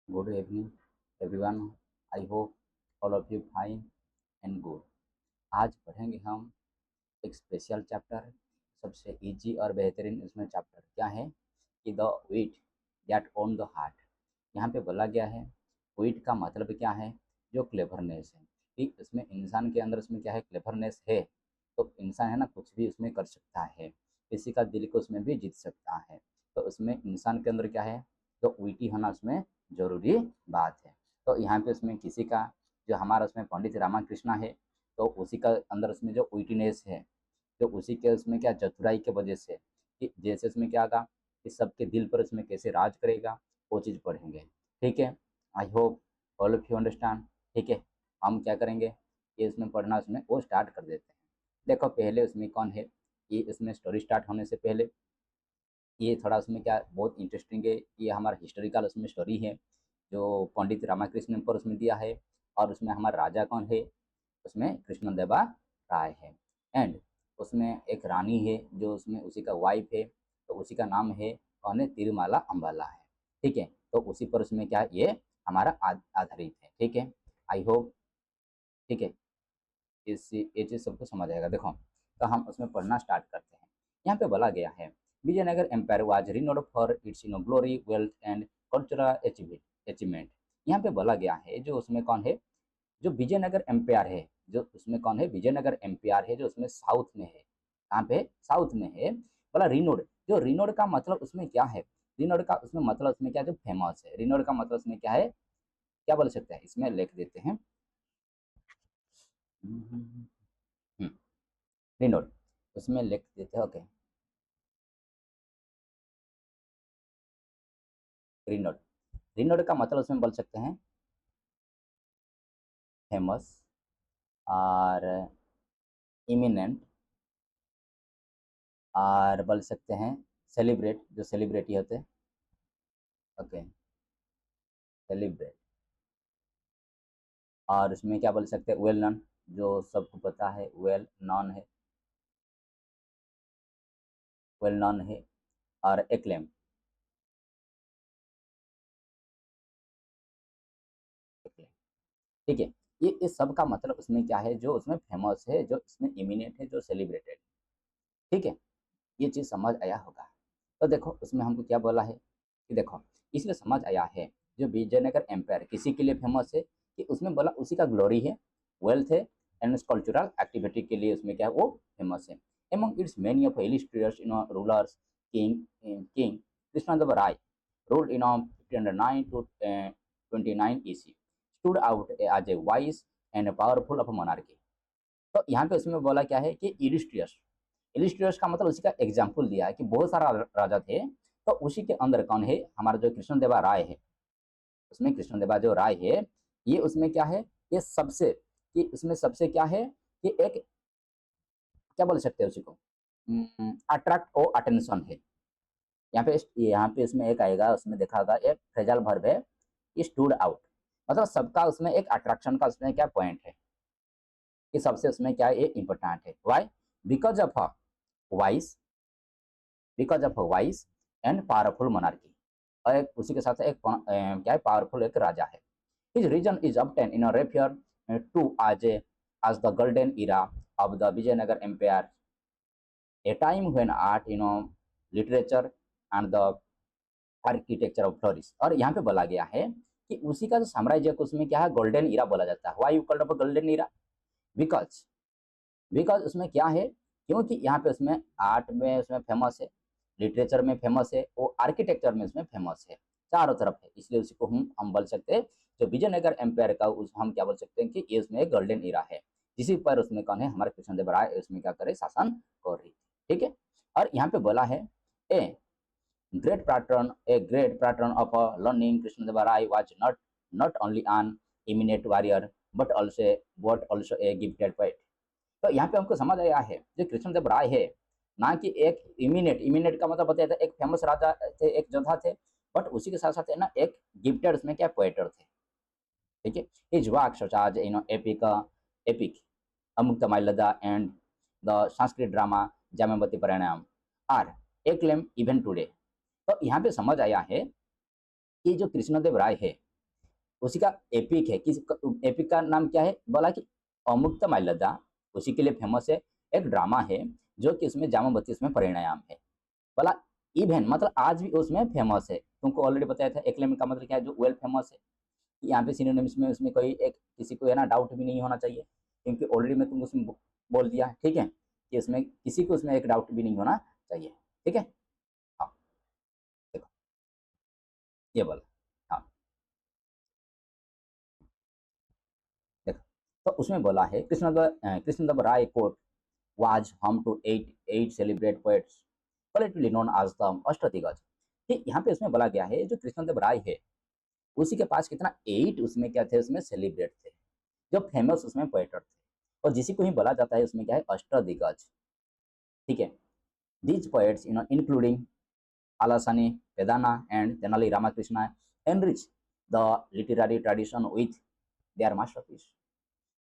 Good evening, everyone. I hope all of you fine and good. आज पढ़ेंगे हम एक स्पेशल चैप्टर, सबसे इजी और बेहतरीन इसमें चैप्टर क्या है कि the wheat that own the heart. यहाँ पे बोला गया है वीट का मतलब क्या है, जो क्लेवरनेस है। ठीक, इसमें इंसान के अंदर इसमें क्या है, क्लेवरनेस है। तो इंसान है ना, कुछ भी उसमें कर सकता है, किसी का दिल को उसमें भी जीत सकता है। तो उसमें इंसान के अंदर क्या है, तो वीटी होना उसमें जरूरी बात है। तो यहाँ पे उसमें किसी का, जो हमारा उसमें पंडित रामाकृष्णा है, तो उसी का अंदर उसमें जो वीटीनेस है, तो उसी के उसमें क्या चतुराई के वजह से कि जैसे उसमें क्या होगा कि सबके दिल पर उसमें कैसे राज करेगा, वो चीज़ पढ़ेंगे। ठीक है, I hope all of you understand. ठीक है, हम क्या करेंगे, ये इसमें पढ़ना उसमें वो स्टार्ट कर देते हैं। देखो पहले उसमें कौन है, ये इसमें स्टोरी स्टार्ट होने से पहले ये थोड़ा उसमें क्या बहुत इंटरेस्टिंग है, ये हमारा हिस्टोरिकल उसमें स्टोरी है जो पंडित रामाकृष्णन पर उसमें दिया है। और उसमें हमारा राजा कौन है, उसमें कृष्णदेवा राय है। एंड उसमें एक रानी है जो उसमें उसी का वाइफ है, तो उसी का नाम है कौन है, तिरुमाला अंबाला है। ठीक है, तो उसी पर उसमें क्या ये हमारा आधारित है। ठीक है, आई होप। ठीक है, इस ये चीज़ सबको समझ आएगा। देखो, तो हम उसमें पढ़ना स्टार्ट करते हैं। यहाँ पे बोला गया है Vijayanagar empire was renowned for its glory, wealth and cultural achievement. यहाँ पे बोला गया है जो उसमें कौन है, जो विजयनगर एम्पायर है, जो उसमें कौन है, विजयनगर एम्पायर है जो उसमें साउथ में है। कहाँ पे, साउथ में है। बोला रिनोड, जो रिनोड का मतलब उसमें क्या है, रिनोड का उसमें मतलब उसमें क्या है, जो फेमस है। रिनोड का मतलब उसमें क्या है, क्या बोल सकते हैं, इसमें लिख देते हैं रिनोड, उसमें लिख देते हैं। ओके, रिनोड, रिनोड का मतलब उसमें बोल सकते हैं फेमस और इमिनेंट, और बोल सकते हैं सेलिब्रेट, जो सेलिब्रिटी होते हैं। Okay, celebrate. और उसमें क्या बोल सकते हैं, वेल नॉन, जो सबको पता है, वेल नॉन है, वेल नॉन है। और एक्लेम, एक्लेम। ठीक है, ये इस सब का मतलब उसमें क्या है, जो उसमें फेमस है, जो इसमें इमिनेंट है, जो सेलिब्रेटेड। ठीक है, ये चीज़ समझ आया होगा। तो देखो उसमें हमको क्या बोला है कि देखो, इसलिए समझ आया है जो विजयनगर एम्पायर किसी के लिए फेमस है, कि उसमें बोला उसी का ग्लोरी है, वेल्थ है एंड कल्चरल एक्टिविटी के लिए उसमें क्या है, वो फेमस है। Among its many of illustrious rulers, king Krishnadeva Raya ruled in 1509 to 29 EC, stood out as a wise and powerful of monarchy। तो यहाँ पे उसमें बोला क्या है कि इलिस्ट्रियस, इलिस्ट्रियस का मतलब उसी का एग्जाम्पल दिया है कि बहुत सारा राजा थे, तो उसी के अंदर कौन है, हमारा जो कृष्णदेवा राय है। उसमें कृष्णदेवा जो राय है, ये उसमें क्या है, ये सबसे, कि उसमें सबसे क्या है कि एक, क्या बोल सकते हैं उसी को, अट्रैक्ट और अटेंशन है। यहाँ पे इसमें एक आएगा, उसमें देखा होगा एक फ्रेजल वर्ब है, स्टूड आउट। मतलब सबका उसमें एक अट्रैक्शन का उसमें क्या पॉइंट है, कि सबसे उसमें क्या है, ये इंपॉर्टेंट है। Why, because of wise, because of wise and powerful monarchy. और एक उसी के साथ एक क्या है, पावरफुल एक राजा है। His region is obtain in refer to as the golden era of the Vijayanagar Empire, a time when art, literature and the architecture of फ्लोरिस। और यहाँ पे बोला गया है कि उसी का जो साम्राज्य को उसमें क्या है, गोल्डन इरा बोला जाता है। Why you called golden era, because, because उसमें क्या है, क्योंकि यहाँ पे उसमें आर्ट में उसमें फेमस है, लिटरेचर में फेमस है, वो आर्किटेक्चर में उसमें फेमस है, चारों तरफ है। इसलिए उसी को हम बोल सकते हैं, जो विजयनगर एम्पायर का उस हम क्या बोल सकते हैं कि ये उसमें गोल्डन इरा है, जिसी पर उसमें कौन है, हमारे कृष्णदेव राय उसमें क्या करे, शासन कर रही थी। ठीक है, और यहाँ पे बोला है ए great patron of learning, Krishnadeva Rai was not only an eminent warrior but also a gifted poet। तो यहाँ पे हमको समझ आया है जो कृष्णदेव राय है, ना कि एक इमिनेट, इमिनेट का मतलब बताया था एक फेमस राजा थे, एक योद्धा थे, बट उसी के साथ साथ है ना एक गिफ्टेड उसमें क्या पोएटर थे। ठीक है, his work such as epic Amuktamalyada and the Sanskrit drama Jambavati Parinayam are acclaimed even today. तो यहाँ पे समझ आया है कि जो कृष्णदेव राय है, उसी का एपिक है। किस एपिक का नाम क्या है? बोला कि अमुक्त माल्यदा, उसी के लिए फेमस है। एक ड्रामा है जो कि उसमें जामावती उसमें परिणाम है। बोला इवन मतलब आज भी उसमें फेमस है। तुमको ऑलरेडी बताया था एक्लेम का मतलब क्या है, जो वेल फेमस है। यहाँ पे सिनोनिम्स में उसमें कोई एक किसी को है ना डाउट भी नहीं होना चाहिए, क्योंकि ऑलरेडी मैं तुमको उसमें बोल दिया, ठीक है, कि उसमें किसी को उसमें एक डाउट भी नहीं होना चाहिए, ठीक है। हाँ, देखो ये बोला। हाँ, देखो तो उसमें बोला है कृष्णदेव राय coat was home to eight celebrated poets, collectively known as the अष्टदिग्गज। ठीक, यहाँ पे उसमें बोला गया है जो कृष्णदेव राय है उसी के पास कितना 8 उसमें क्या थे, उसमें सेलिब्रेट थे, जो फेमस उसमें पोएटर थे, और जिसी को ही बोला जाता है उसमें क्या है, अष्टदिग्गज। ठीक है, these poets including Allasani, Peddana and Tenali Ramakrishna enrich the literary tradition with their masterpiece.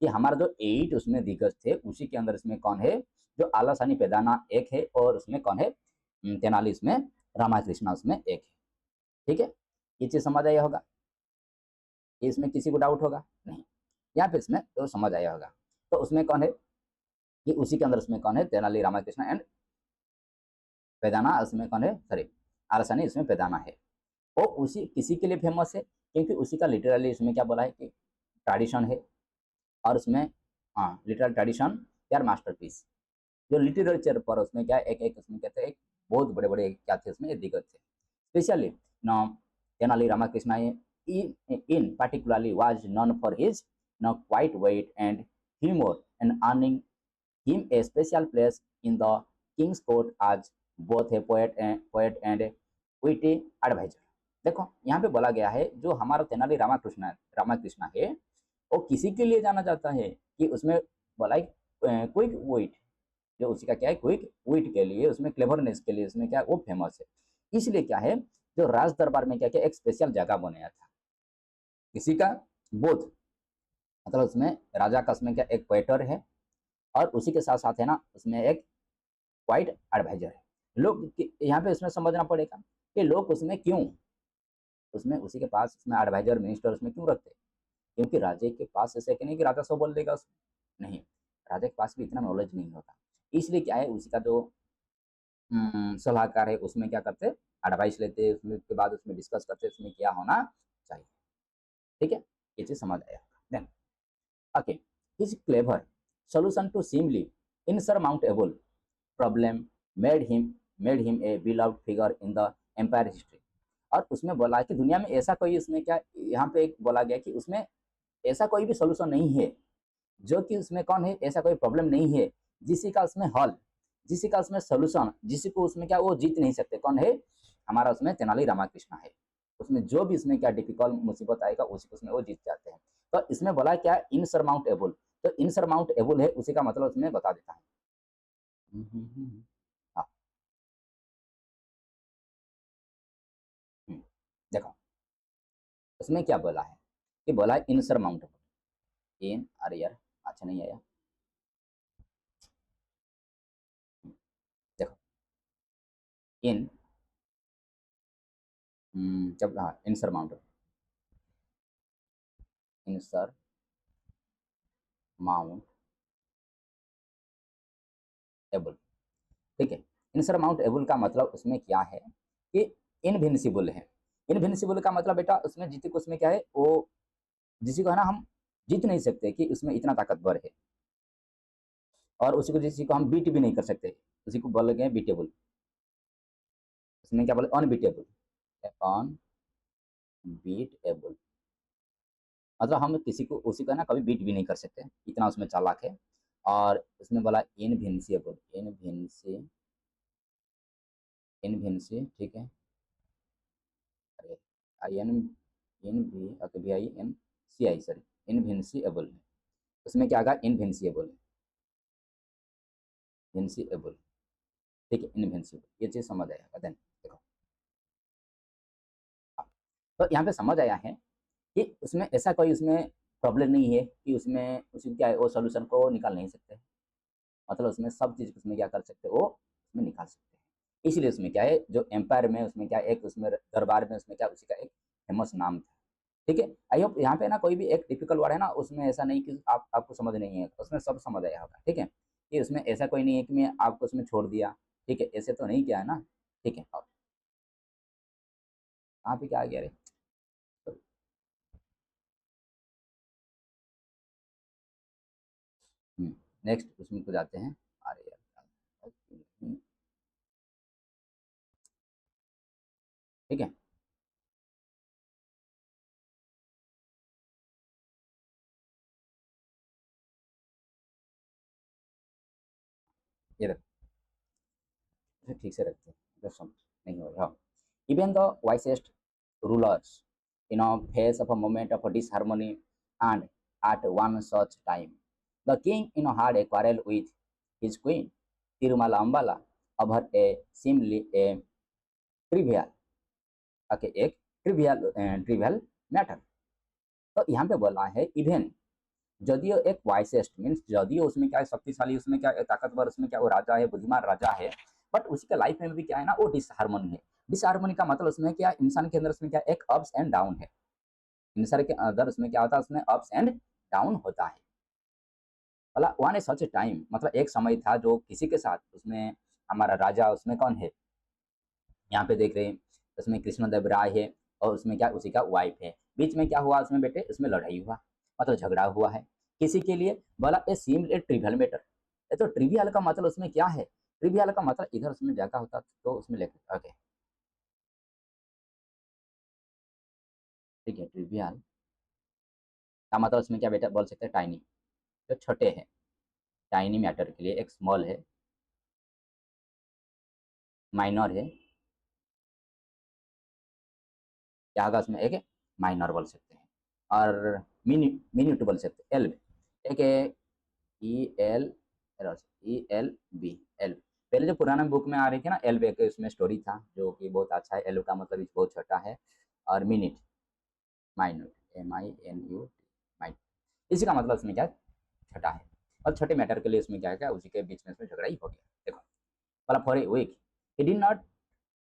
कि हमारा जो 8 उसमें दिग्गज थे उसी के अंदर इसमें कौन है, जो आलासानी पेदाना एक है, और उसमें कौन है, तेनाली इसमें रामाकृष्णा उसमें एक है। ठीक है, ये चीज समझ आया होगा, इसमें किसी को डाउट होगा नहीं, यहाँ पे इसमें तो समझ आया होगा। तो उसमें कौन है, कि उसी के अंदर उसमें कौन है, तेनाली रामाकृष्णा एंड पेदाना, उसमें कौन है, सॉरी आलासानी इसमें पेदाना है। और उसी किसी के लिए फेमस है, क्योंकि उसी का लिटरली इसमें क्या बोला है कि ट्रेडिशन है, और उसमें हाँ लिटरल ट्रेडिशन यार मास्टरपीस। जो लिटरेचर पर उसमें क्या एक एक उसमें कहते हैं, एक बहुत बड़े बड़े क्या थे उसमें दिग्गज थे, स्पेशली ना तेनाली रामाकृष्णा इन particularly was known for his quiet weight and humor, and earning him a special place in the king's court as both a poet and witty advisor। देखो यहाँ पे बोला गया है जो हमारा तेनाली रामाकृष्णा है वो किसी के लिए जाना जाता है, कि उसमें बोला क्विक विट, जो उसी का क्या है क्विक विट के लिए, उसमें क्लेवरनेस के लिए उसमें क्या वो फेमस है। इसलिए क्या है, जो राज दरबार में क्या क्या एक स्पेशल जगह बनाया था किसी का बोध, मतलब उसमें राजा का उसमें क्या एक पोएटर है, और उसी के साथ साथ है ना उसमें एक वाइट एडवाइजर है। लोग यहाँ पे उसमें समझना पड़ेगा कि लोग उसमें क्यों उसमें उसी के पास उसमें एडवाइजर मिनिस्टर उसमें क्यों रखते हैं, क्योंकि राजे के पास ऐसे कि नहीं कि राजा सब बोल देगा उसमें, नहीं, राजा के पास भी इतना नॉलेज नहीं होता। इसलिए क्या है उसी का जो सलाहकार है उसमें क्या करते, एडवाइस लेते, उसमें के बाद उसमें डिस्कस करते उसमें क्या होना चाहिए। ठीक है, ये चीज समझ आया। Then okay, his clever solution to seemingly insurmountable problem made him a beloved figure in the empire history। और उसमें बोला कि दुनिया में ऐसा कोई उसमें क्या, यहाँ पे एक बोला गया कि उसमें ऐसा कोई भी सोल्यूशन नहीं है, जो कि उसमें कौन है, ऐसा कोई प्रॉब्लम नहीं है जिसी का उसमें हल, जिसी का उसमें सोल्यूशन, जिसी को उसमें क्या वो जीत नहीं सकते, कौन है, हमारा उसमें तेनाली रामकृष्णा है। उसमें जो भी इसमें क्या डिफिकल्ट मुसीबत आएगा उसी को उसमें वो जीत जाते हैं। तो इसमें बोला क्या, इनसरमाउंटेबल, तो इनसरमाउंटेबल है उसी का मतलब उसमें बता देता है। हाँ, देखो उसमें क्या बोला है, कि बोला है इनसरमाउंटेबल, इन अरे यार अच्छा नहीं आया, देखो इन जब हाँ इनसरमाउंटेबल, इनसरमाउंटेबल, ठीक है। इनसरमाउंटेबल का मतलब उसमें क्या है, कि इनविंसिबल है। इनविंसिबल का मतलब बेटा उसमें जीत को उसमें क्या है वो, जिसी को है ना हम जीत नहीं सकते, कि उसमें इतना ताकतवर है, और उसी को जिसी को हम बीट भी नहीं कर सकते, उसी को बोल गए बीटेबल। उसमें क्या बोले, अनबीटेबल, अनबीटेबल, मतलब हम किसी को उसी का ना कभी बीट भी नहीं कर सकते, इतना उसमें चालाक है। और उसमें बोला इनविंसिबल, इनविंसी, ठीक है, अरे आई एन इन भी ओके भी I N C I sorry, invincible है। उसमें क्या आएगा, इनविंसिबल, इनविंसिबल, ठीक है, इनविंसिबल, ये चीज समझ आएगा। देन देखो हाँ, तो यहाँ पे समझ आया है कि उसमें ऐसा कोई उसमें प्रॉब्लम नहीं है कि उसमें उसी क्या है वो सोल्यूशन को निकाल नहीं सकते, मतलब उसमें सब चीज उसमें क्या कर सकते हो, उसमें निकाल सकते हैं। इसलिए उसमें क्या है जो एम्पायर में उसमें क्या एक उसमें दरबार में उसमें क्या उसी का एक फेमस नाम था। ठीक है। आई होप यहाँ पे ना कोई भी एक डिफिकल्ट वर्ड है ना उसमें ऐसा नहीं कि आपको समझ नहीं है, उसमें सब समझ आया होगा। ठीक है, कि उसमें ऐसा कोई नहीं है कि मैं आपको उसमें छोड़ दिया। ठीक है, ऐसे तो नहीं किया है ना। ठीक है, और यहाँ पे क्या आ गया रे। नेक्स्ट उसमें को जाते हैं। अरे यार, ठीक है, ये ठीक से रखते हैं, जो समझ नहीं हो रहा। Even the wisest rulers, face of a moment of disharmony, and at one such time, the king, had a quarrel with his queen, Tirumala Ambala, over a seemingly a trivial, okay, एक trivial matter. तो यहाँ पे बोला है even, जदियो एक wisest means जदियो उसमें क्या है शक्तिशाली, उसमें क्या है ताकतवर, उसमें क्या वो राजा है, बुद्धिमान राजा है, बट उसके लाइफ में भी क्या है ना वो डिसहार्मनी है। डिसहार्मनी का मतलब उसमें क्या, इंसान के अंदर उसमें क्या एक अप्स एंड डाउन है। इंसान के अंदर उसमें क्या होता है, उसमें अप्स एंड डाउन होता है। मतलब वन ए सच ए टाइम, मतलब एक समय था जो किसी के साथ उसमें हमारा राजा, उसमें कौन है, यहाँ पे देख रहे हैं उसमें कृष्णदेव राय है, और उसमें क्या उसी का वाइफ है। बीच में क्या हुआ उसमें बेटे, उसमें लड़ाई हुआ, मतलब झगड़ा हुआ है किसी के लिए। बोला ए सीम ए ट्रिवियल मैटर। तो ट्रिवियल का मतलब उसमें क्या है, ट्रिवियल का मतलब इधर उसमें जगह होता तो उसमें लेकर ओके। ठीक है, ट्रिवियल का मतलब उसमें क्या बेटा बोल सकते हैं, टाइनी, जो छोटे हैं। टाइनी मैटर के लिए एक स्मॉल है, माइनर है, क्या होगा उसमें एक माइनर बोल सकते हैं, और मिन्यूट बोल सकते हैं, एल। एक है E L, E L B, L. पहले जो पुराना बुक में आ रही थी ना एल बे, उसमें स्टोरी था जो कि बहुत अच्छा है। एल का मतलब बहुत छोटा है, और मिनट, माइन्यूट, MINUT, माइन्यूट, इसी का मतलब उसमें क्या छोटा है। और छोटे मैटर के लिए उसमें क्या है, उसी के बीच में उसमें झगड़ा ही हो गया। देखो, मतलब for a week he did not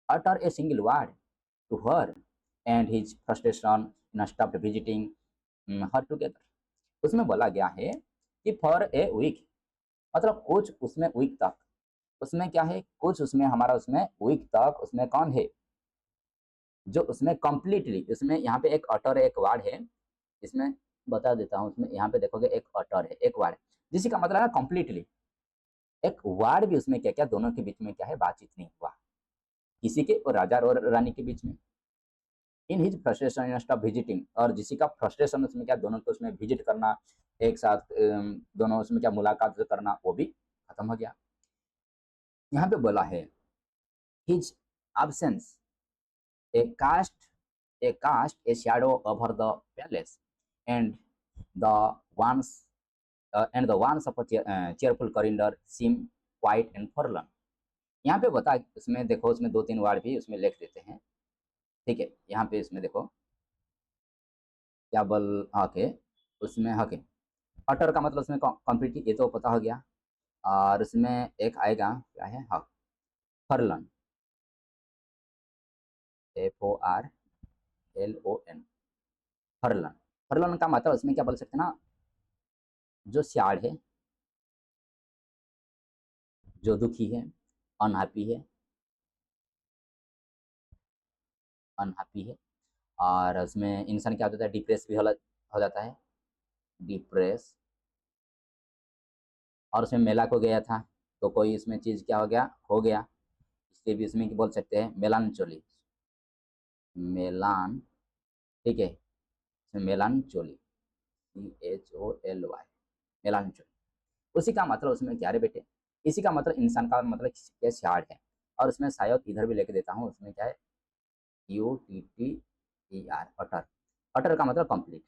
utter a single word to her, and his frustration stopped visiting her together। उसमें बोला गया है कि फॉर ए वीक, मतलब कुछ उसमें वीक तक, उसमें क्या है कुछ उसमें हमारा उसमें वीक तक उसमें कौन है, जो उसमें कंप्लीटली, उसमें यहाँ पे एक अटर एक वर्ड है, इसमें बता देता हूँ। उसमें यहाँ पे देखोगे एक अटर है एक वर्ड, जिसी का मतलब है कंप्लीटली, एक वर्ड भी उसमें क्या क्या दोनों के बीच में क्या है बातचीत नहीं हुआ, किसी के और राजा और रानी के बीच में। In his frustration stop visiting, और जिसी का फ्रस्ट्रेशन उसमें क्या दोनों को उसमें विजिट करना, एक साथ दोनों उसमें क्या मुलाकात करना, वो भी खत्म हो गया। यहाँ पे बोला है his absence a cast a shadow over the palace, and the ones and the ones of a cheerful corridor seem quiet and forlorn। यहाँ पे बता, इसमें देखो उसमें दो तीन वर्ड भी उसमें लिख देते हैं। ठीक है, यहाँ पे इसमें देखो क्या बोल, ओके, उसमें ओके अटर का मतलब उसमें कंप्लीटली, ये तो पता हो गया। और उसमें एक आएगा क्या है, हाँ, फर्लन, FORLON, फर्लन। फर्लन का मतलब उसमें क्या बोल सकते हैं ना, जो सियाड़ है, जो दुखी है, अनहैप्पी है, अनहैप्पी है। और उसमें इंसान क्या होता है, डिप्रेस भी हो जाता है, डिप्रेस। और उसमें मेला को गया था, तो कोई इसमें चीज़ क्या हो गया, इसलिए भी इसमें बोल सकते हैं मेलानचोली, मेलान। ठीक है, इसमें मेलानचोली, CHOLY, मेलानचोली। उसी का मतलब उसमें क्या रे बेटे, इसी का मतलब इंसान का मतलब क्या सियाड़ है। और उसमें शायद इधर भी लेके देता हूँ, उसमें क्या है, UTTER, अटर। अटर का मतलब कंप्लीट,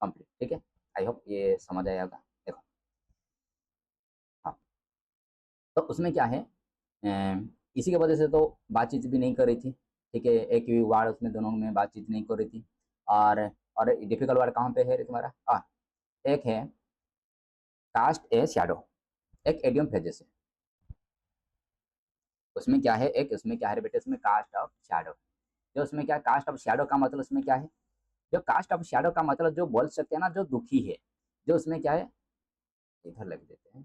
कंप्लीट। ठीक है, आई होप ये समझ आया होगा। देखो, हाँ, तो उसमें क्या है, इसी की वजह से तो बातचीत भी नहीं कर रही थी। ठीक है, एक भी वर्ड उसमें दोनों में बातचीत नहीं कर रही थी। और और डिफिकल्ट वर्ड कहाँ पे है तुम्हारा, एक है कास्ट ए शैडो, एक एडियम फ्रेजेस है। उसमें क्या है, एक उसमें क्या है बेटे, उसमें कास्ट ऑफ शैडो, जो उसमें क्या कास्ट ऑफ शैडो का मतलब उसमें क्या है, जो कास्ट ऑफ शैडो का मतलब जो बोल सकते हैं ना जो दुखी है, जो उसमें क्या है, इधर लग देते हैं,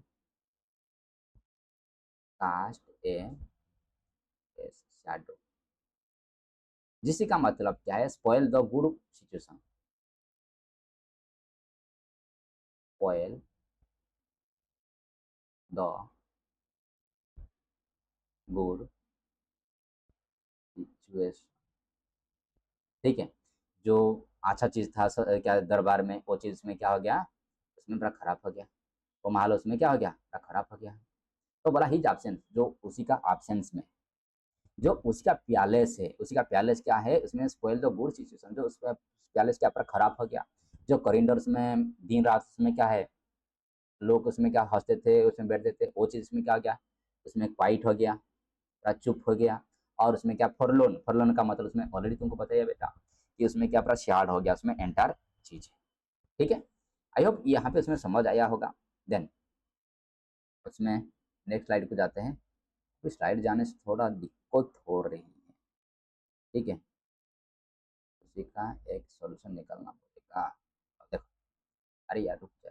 कास्ट ए शैडो, जिसी का मतलब क्या है, spoil the good situation, spoil the good situation, ठीक है। जो अच्छा चीज था क्या दरबार में, वो चीज में क्या हो गया, उसमें बड़ा खराब हो गया, वो माहौल उसमें क्या हो गया, बड़ा खराब हो गया। तो बोला हिज एब्सेंस, जो उसी का एब्सेंस में, जो उसका प्यालेस है, उसी का प्यालेस क्या है, उसमें स्पॉइल द गुड सिचुएशन, जो उसका प्यालेस क्या पर खराब हो गया। जो कॉरिडोर्स में दिन रात उसमें क्या है, लोग उसमें क्या हंसते थे, उसमें बैठते थे, वो चीज़ उसमें क्या हो गया, उसमें क्वाइट हो गया, पूरा चुप हो गया। और उसमें क्या फॉरलोन, फॉरलोन का मतलब उसमें ऑलरेडी तुमको पता ही है बेटा कि उसमें क्या पूरा शार्ड हो गया, उसमें एंटायर चीज है, ठीक है। आई होप यहाँ पे उसमें समझ आया होगा। देन उसमें नेक्स्ट स्लाइड को जाते हैं। तो स्लाइड जाने से थोड़ा दिक्कत हो रही है, ठीक है, उसी का एक सॉल्यूशन निकालना पड़ेगा। अब देखो, अरे यार रुक जा,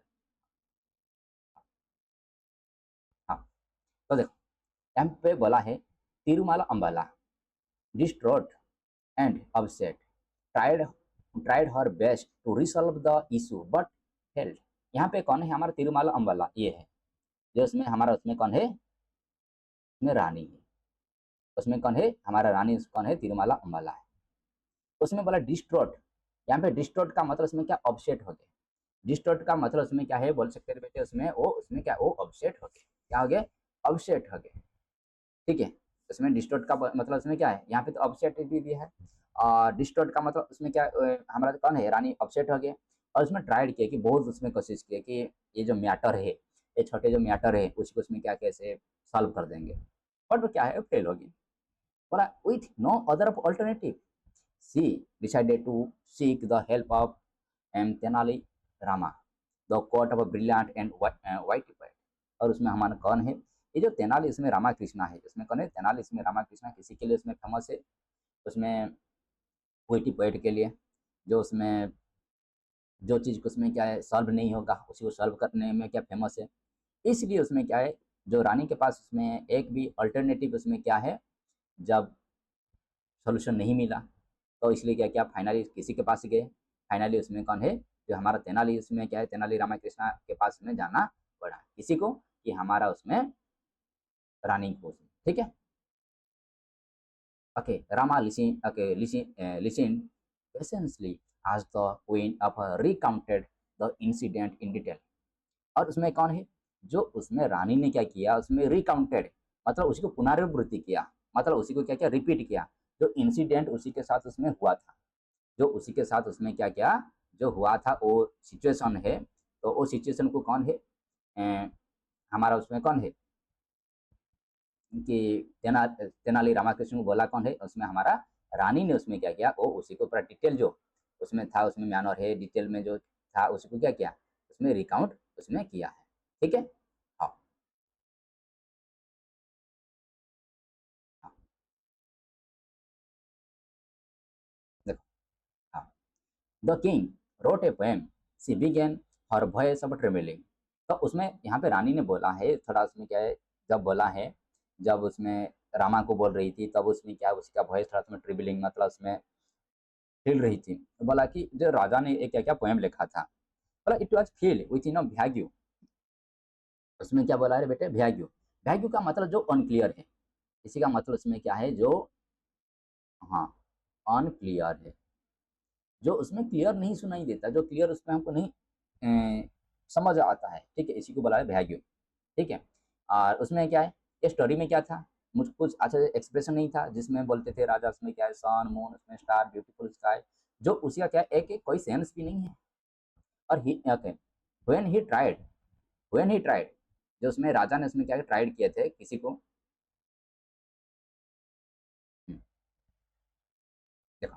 हाँ, तो देखो यहाँ पे बोला है Tirumala Ambala distraught and upset tried tried her best to resolve the issue but failed. यहाँ पे कौन है हमारा तिरुमाला अंबाला, ये है जो उसमें हमारा, उसमें कौन है, उसमें रानी है, उसमें कौन है हमारा रानी, कौन है, तिरुमाला अंबाला है। उसमें बोला डिस्ट्रॉट, यहाँ पे डिस्ट्रॉट का मतलब उसमें क्या, अपसेट हो गए। डिस्टॉर्ट का मतलब उसमें क्या है, बोल सकते हैं बेटे उसमें वो, उसमें क्या, वो अपसेट हो गए, क्या हो गए, अपसेट हो गए, ठीक है। इसमें डिस्टॉर्ट का मतलब उसमें क्या है, यहाँ पे तो अपसेट भी दिया है, और डिस्टॉर्ट का मतलब उसमें क्या, हमारा तो कौन है, रानी अपसेट हो गए। और उसमें ट्राइड किया कि बहुत उसमें कोशिश किया कि ये जो मैटर है, ये छोटे जो मैटर है उसको उसमें क्या कैसे सॉल्व कर देंगे, बट वो क्या है, फेल हो गई। बोला with no other alternative she decided to seek the help of um Tenali Rama the court of brilliant and witty poet. और उसमें हमारा कौन है, ये जो तेनाली इसमें रामा कृष्णा है, इसमें कौन है, तेनाली इसमें रामा कृष्णा किसी के लिए उसमें फेमस है, उसमें पोइटी पोइट के लिए, जो उसमें जो चीज़ को उसमें क्या है सॉल्व नहीं होगा उसी को सॉल्व करने में क्या फेमस है। इसलिए उसमें क्या है, जो रानी के पास उसमें एक भी अल्टरनेटिव उसमें क्या है, जब सोल्यूशन नहीं मिला, तो इसलिए क्या किया, फाइनली किसी के पास गए, फाइनली उसमें कौन है, जो हमारा तेनाली, उसमें क्या है, तेनाली रामाकृष्णा के पास में जाना पड़ा किसी को, कि हमारा उसमें रानी को, ठीक है। Okay Rama listen, okay listen patiently आज the queen of recounted the incident in detail. और उसमें कौन है, जो उसमें रानी ने क्या किया, उसमें रिकाउंटेड मतलब उसी को पुनरावृत्ति किया, मतलब उसी को क्या किया, रिपीट किया, जो इंसिडेंट उसी के साथ उसमें हुआ था, जो उसी के साथ उसमें क्या क्या जो हुआ था वो सिचुएशन है। तो वो सिचुएशन को कौन है, हमारा उसमें कौन है कि तेनाली रामाकृष्ण को बोला कौन है, उसमें हमारा रानी ने उसमें क्या किया, वो उसी को पूरा डिटेल जो उसमें था, उसमें मैनर है डिटेल में जो था उसी को क्या किया, उसमें रिकाउंट उसमें किया है, ठीक है। हाँ हाँ, देखो, हाँ, the king wrote a poem she began her voice of travelling. तो उसमें यहाँ पे रानी ने बोला है, थोड़ा उसमें क्या है, जब बोला है, जब उसमें रामा को बोल रही थी तब उसमें क्या उसका वॉइस थोड़ा उसमें ट्रिबलिंग मतलब उसमें हिल रही थी। तो बोला कि जो राजा ने एक क्या क्या पोएम लिखा था, बोला it was feel with in भ्याग्यू। उसमें क्या बोला है बेटे, भ्याग्यू, भ्याग्यू का मतलब जो अनक्लियर है, इसी का मतलब उसमें क्या है, जो हाँ अनक्लियर है, जो उसमें क्लियर नहीं सुनाई देता, जो क्लियर उसमें हमको नहीं समझ आता है, ठीक है, इसी को बोला है भैग्यू, ठीक है। और उसमें क्या है, ये स्टोरी में क्या था, मुझ कुछ अच्छा एक्सप्रेशन नहीं था, जिसमें बोलते थे राजा, उसमें क्या है सन मून, उसमें स्टार ब्यूटीफुल स्काई, जो उसी का क्या है, एक कोई सेंस भी नहीं है। और he okay when he tried, when he tried, जो उसमें राजा ने उसमें क्या ट्राइड किए थे किसी को, देखो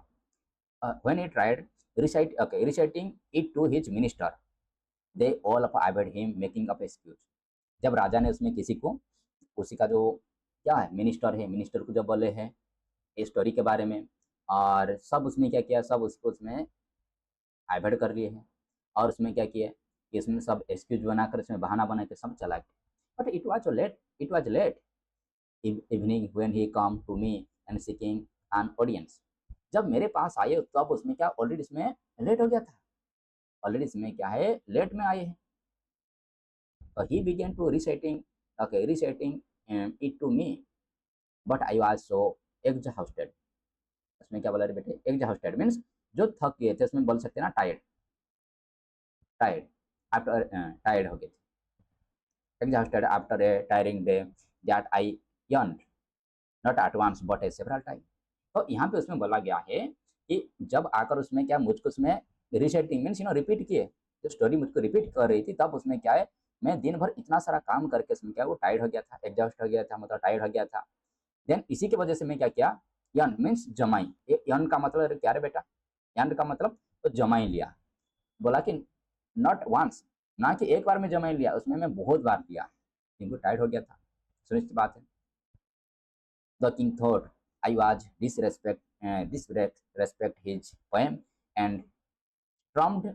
when he tried reciting it to his minister they all of avoid him making up excuse. जब राजा ने उसमें किसी को, उसी का जो क्या है मिनिस्टर है, मिनिस्टर को जब बोले हैं इस स्टोरी के बारे में, और सब उसमें क्या किया, सब उसको उसमें अवॉइड कर लिए हैं और उसमें क्या किया कि इसमें सब एक्सक्यूज बनाकर इसमें बहाना बना के सब चला गया। But it was late evening when he come to me and seeking an audience. जब मेरे पास आए तब उसमें क्या ऑलरेडी इसमें लेट हो गया था, ऑलरेडी इसमें क्या है लेट में आए हैं। He began to reciting it to me, but I was so exhausted. इसमें क्या बोला रे बेटे, exhausted मीन्स जो थक गए थे, उसमें बोल सकते हैं ना टायर्ड, टायर्ड आफ्टर टायर्ड हो गए थे, exhausted after a tiring day that I yawned not at once but a several time। तो यहाँ पे उसमें बोला गया है कि जब आकर उसमें क्या मुझको उसमें रिसेटिंग मीन्स रिपीट किए, जो स्टोरी मुझको रिपीट कर रही थी, तब उसमें क्या है मैं दिन भर इतना सारा काम करके उसमें क्या वो टायर्ड हो गया था, एग्जॉस्ट हो गया था, मतलब टायर्ड हो गया था। देन इसी की वजह से मैं क्या किया, यन मीन्स जमाई, यन का मतलब क्या रे बेटा, यन का मतलब तो जमाई लिया। बोला कि नॉट वंस, ना कि एक बार में जमाई लिया, उसमें मैं बहुत बार लिया क्योंकि टायर्ड हो गया था। सुनिश्चित बात है। The king thought I was disrespect his poem and stormed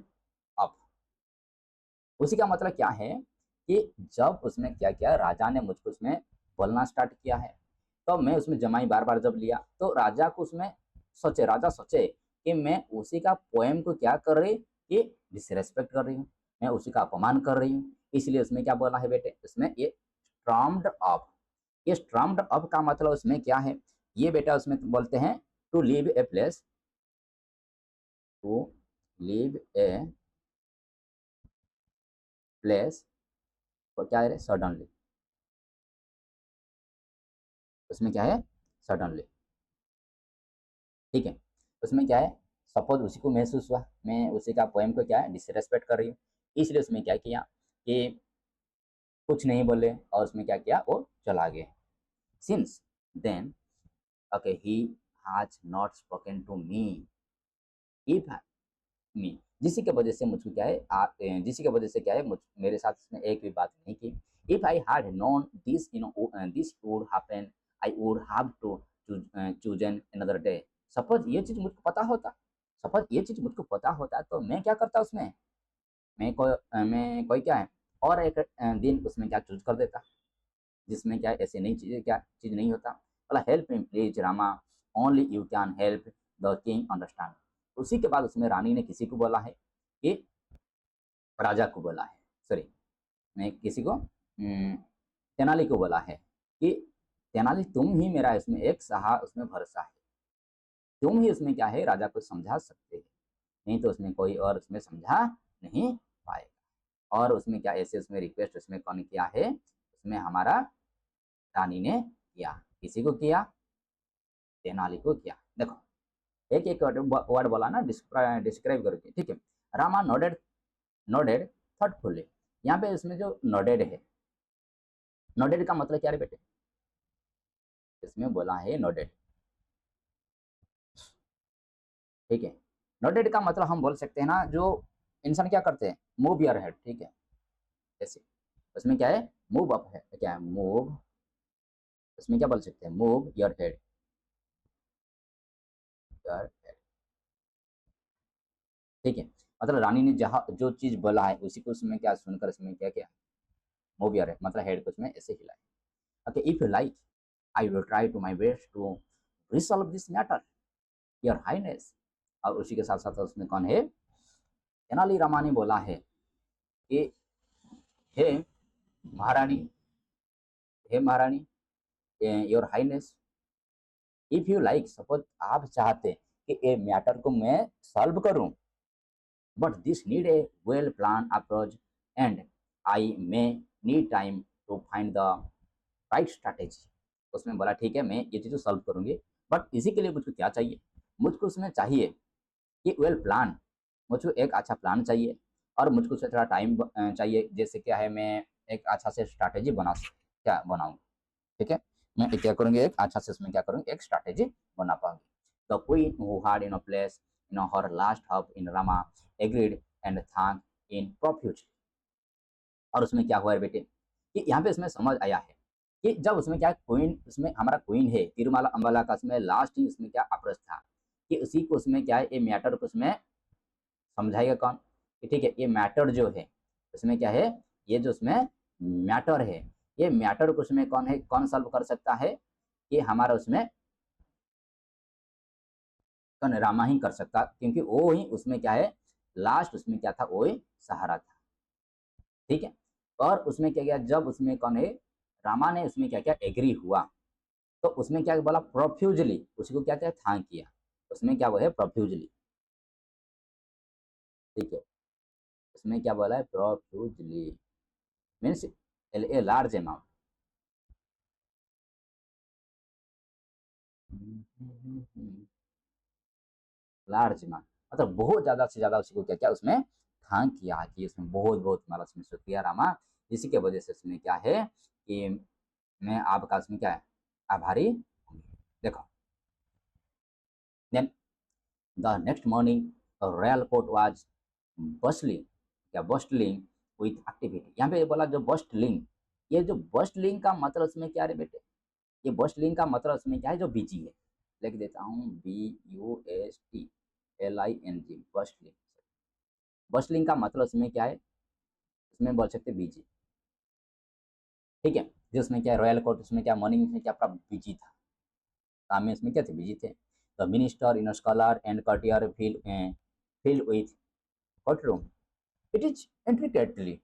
up। उसी का मतलब क्या है कि जब उसने क्या किया, राजा ने मुझको उसमें बोलना स्टार्ट किया है, तो मैं उसमें जमाई बार बार जब लिया तो राजा को उसमें सोचे, राजा सोचे कि मैं उसी का पोएम को क्या कर रही, कि डिसरेस्पेक्ट कर रही हूँ, मैं उसी का अपमान कर रही हूँ, इसलिए उसमें क्या बोला है बेटे, उसमें ये स्ट्रॉम्ड अप। ये स्ट्रॉम्ड अप का मतलब उसमें क्या है, ये बेटा उसमें बोलते हैं to leave a place, to leave a place, तो क्या है सडनली, उसमें क्या है सडनली, ठीक है। उसमें क्या है, सपोज उसी को महसूस हुआ मैं उसी का पोएम को क्या है डिसरेस्पेक्ट कर रही हूँ, इसलिए उसमें क्या किया कि कुछ नहीं बोले और उसमें क्या किया वो चला गया। Since then okay he has not spoken to me if me, जिसी की वजह से मुझको क्या है जिसी की वजह से क्या है मेरे साथ उसने एक भी बात नहीं की। If I had known this this would happen I would have to chosen another day. Suppose ये चीज मुझको पता होता, सपोज ये चीज मुझको पता होता तो मैं क्या करता उसमें, मैं कोई क्या है और एक दिन उसमें क्या चूज कर देता, जिसमें क्या ऐसे नई चीजें क्या चीज नहीं होता। बोला help me please Rama, only you can help the king understand. उसी के बाद उसमें रानी ने किसी को बोला है कि राजा को बोला है, सॉरी मैं किसी को तेनाली को बोला है कि तेनाली तुम ही मेरा इसमें एक सहा उसमें भरोसा है, तुम ही उसमें क्या है राजा को समझा सकते हैं, नहीं तो उसमें कोई और उसमें समझा नहीं पाएगा। और उसमें क्या ऐसे उसमें रिक्वेस्ट उसमें कौन किया है, उसमें हमारा रानी ने किया, किसी को किया, तेनाली को किया। देखो एक एक वर्ड बोला ना डिस्क्राइब करके, ठीक है। रामा नोडेड, नोडेड थॉटफुली, यहाँ पे इसमें जो नोडेड है, नोडेड का मतलब क्या है बेटे, इसमें बोला है नोडेड, ठीक है। नोडेड का मतलब हम बोल सकते हैं ना, जो इंसान क्या करते हैं मूव योर हेड, ठीक है, ऐसे उसमें क्या है मूव अप है, क्या है मूव, उसमें क्या बोल सकते हैं move your head, your head, ठीक है। मतलब रानी ने जहाँ जो चीज बोला है उसी को उसमें क्या सुनकर उसमें क्या किया, मूव योर हेड मतलब हेड को उसमें ऐसे हिलाए। Okay if you like I will try to my best to resolve this matter your highness. और उसी के साथ साथ उसमें कौन है, तेनाली रामा ने बोला है कि हे महारानी, हे महारानी your highness, if you like suppose आप चाहते कि ये मैटर को मैं सॉल्व करूं, but this need a well plan approach and I may need time to find the right strategy. उसमें बोला ठीक है मैं ये चीज़ सॉल्व करूंगी, बट इसी के लिए मुझको क्या चाहिए, मुझको उसमें चाहिए कि वेल प्लान, मुझको एक अच्छा प्लान चाहिए और मुझको उससे थोड़ा टाइम चाहिए, जैसे क्या है मैं एक अच्छा से स्ट्रैटेजी बना क्या बनाऊँ, ठीक है। मैं क्या करूँगी एक अच्छा से उसमें क्या करूँगी एक स्ट्रैटेजी बना पाऊंगी। The queen who had place her last hub in Rama agreed and thank in profuse. और उसमें क्या हुआ है बेटे कि यहाँ पे इसमें समझ आया है कि जब उसमें क्या क्वीन, उसमें हमारा क्वीन है तिरुमाला अम्बाला का उसमें लास्ट ही उसमें क्या अप्रोच था कि उसी को उसमें क्या है, ये मैटर को उसमें समझाएगा कौन, ठीक है। ये मैटर जो है उसमें क्या है, ये जो उसमें मैटर है, ये मैटर को उसमें कौन है, कौन सॉल्व कर सकता है, ये हमारा उसमें कौन, रामा ही कर सकता, क्योंकि वो ही उसमें क्या है, लास्ट उसमें क्या था, वो ही सहारा था, ठीक है। और उसमें क्या किया, जब उसमें कौन है, रामा ने उसमें क्या क्या एग्री हुआ, तो उसमें क्या बोला, प्रोफ्यूजली, उसको क्या क्या था किया, उसमें क्या वो है, प्रोफ्यूजली, ठीक है। उसमें क्या बोला है, profusely means a large amount, large amount, मतलब बहुत ज्यादा से ज्यादा उसको क्या क्या उसमें थैंक किया, कि उसमें बहुत बहुत हमारा उसमें शुक्रिया रामा, इसी के वजह से उसमें क्या है कि मैं आपका उसमें क्या है, आभारी हूँ। देखो, then the next morning royal court was bustling, क्या बस्टलिंग विथ एक्टिविटी, यहाँ पे बोला जो बस्टलिंग, ये जो बस्टलिंग का मतलब उसमें क्या है बेटे, ये बस्टलिंग का मतलब उसमें क्या है, जो बिजी है, लिख देता हूँ BUSTLING, बस्टलिंग। बस्टलिंग का मतलब उसमें क्या है, उसमें बोल सकते बिजी, ठीक है। जिसमें क्या रॉयल कोर्ट, उसमें क्या मॉर्निंग में क्या पूरा बिजी था, काम में इसमें क्या थे, बिजी थे। The minister in scholar and courtier fill with court room, it is intricately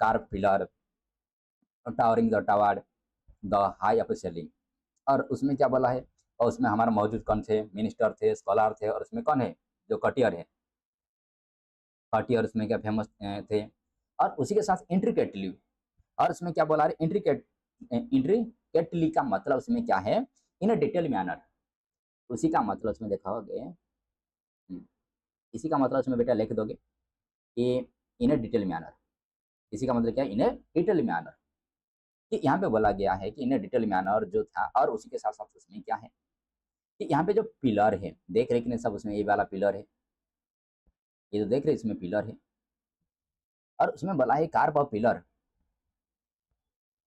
carved pillar towering the tower the high up ceiling, और उसमें क्या बोला है, और उसमें हमारा मौजूद कौन थे, मिनिस्टर थे, स्कॉलर थे, और उसमें कौन है, जो कटियर है, कटियर उसमें क्या फेमस थे, और उसी के साथ इंट्रिकेटली, और उसमें क्या बोला है, इंट्रिकेटली का मतलब उसमें क्या है, इन अ डिटेल मैनर, उसी का मतलब उसमें देखोगे, इसी का मतलब उसमें बेटा लिख दोगे कि इन अ डिटेल मैनर, इसी का मतलब क्या है, इन अ डिटेल मैनर, कि यहाँ पे बोला गया है कि इन अ डिटेल मैनर जो था, और उसी के साथ साथ उसमें क्या है, कि यहाँ पे जो पिलर है, देख रहे कि नहीं सब, उसमें ये वाला पिलर है, ये जो देख रहे इसमें पिलर है, और उसमें बोला है curve of pillar,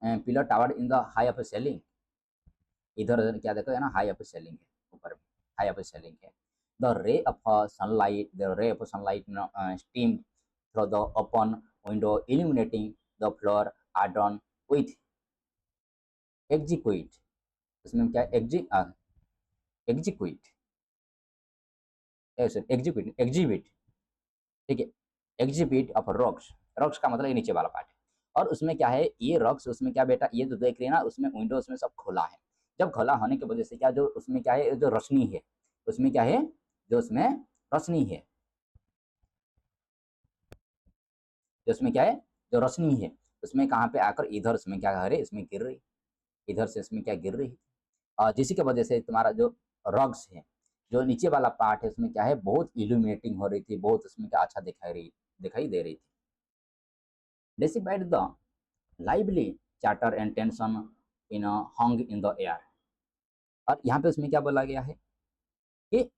pillar tower in the high of selling, इधर क्या देखो है ना, हाई ऑफ सेलिंग है, ऊपर हाई ऑफ सेलिंग है। The ray of sunlight, the ray of sunlight steam through the open window illuminating the floor are done with exquisite, उसमें क्या एग्जीक्यूट, एग्जीक्यूट एग्जीबिट, ठीक है, एग्जीबिट ऑफ रॉक्स, रॉक्स का मतलब ये नीचे वाला पार्ट है, और उसमें क्या है, ये रॉक्स उसमें क्या बेटा, ये जो देख रहे हैं ना, उसमें विंडोज में सब खुला है, जब खुला होने की वजह से क्या, जो उसमें क्या है, जो रोशनी है, उसमें क्या है, जो उसमें रोशनी है, जो उसमें क्या है, जो रोशनी है, उसमें कहाँ पे आकर इधर उसमें क्या है, इसमें गिर रही, इधर से इसमें क्या गिर रही, और जिसी की वजह से तुम्हारा जो रॉक्स है, जो नीचे वाला पार्ट है, उसमें क्या है, बहुत इल्यूमिनेटिंग हो रही थी, बहुत उसमें क्या अच्छा दिखाई दे रही थी, despite the lively chatter and tension in a hung in the air, और यहाँ पे उसमें क्या बोला गया है कि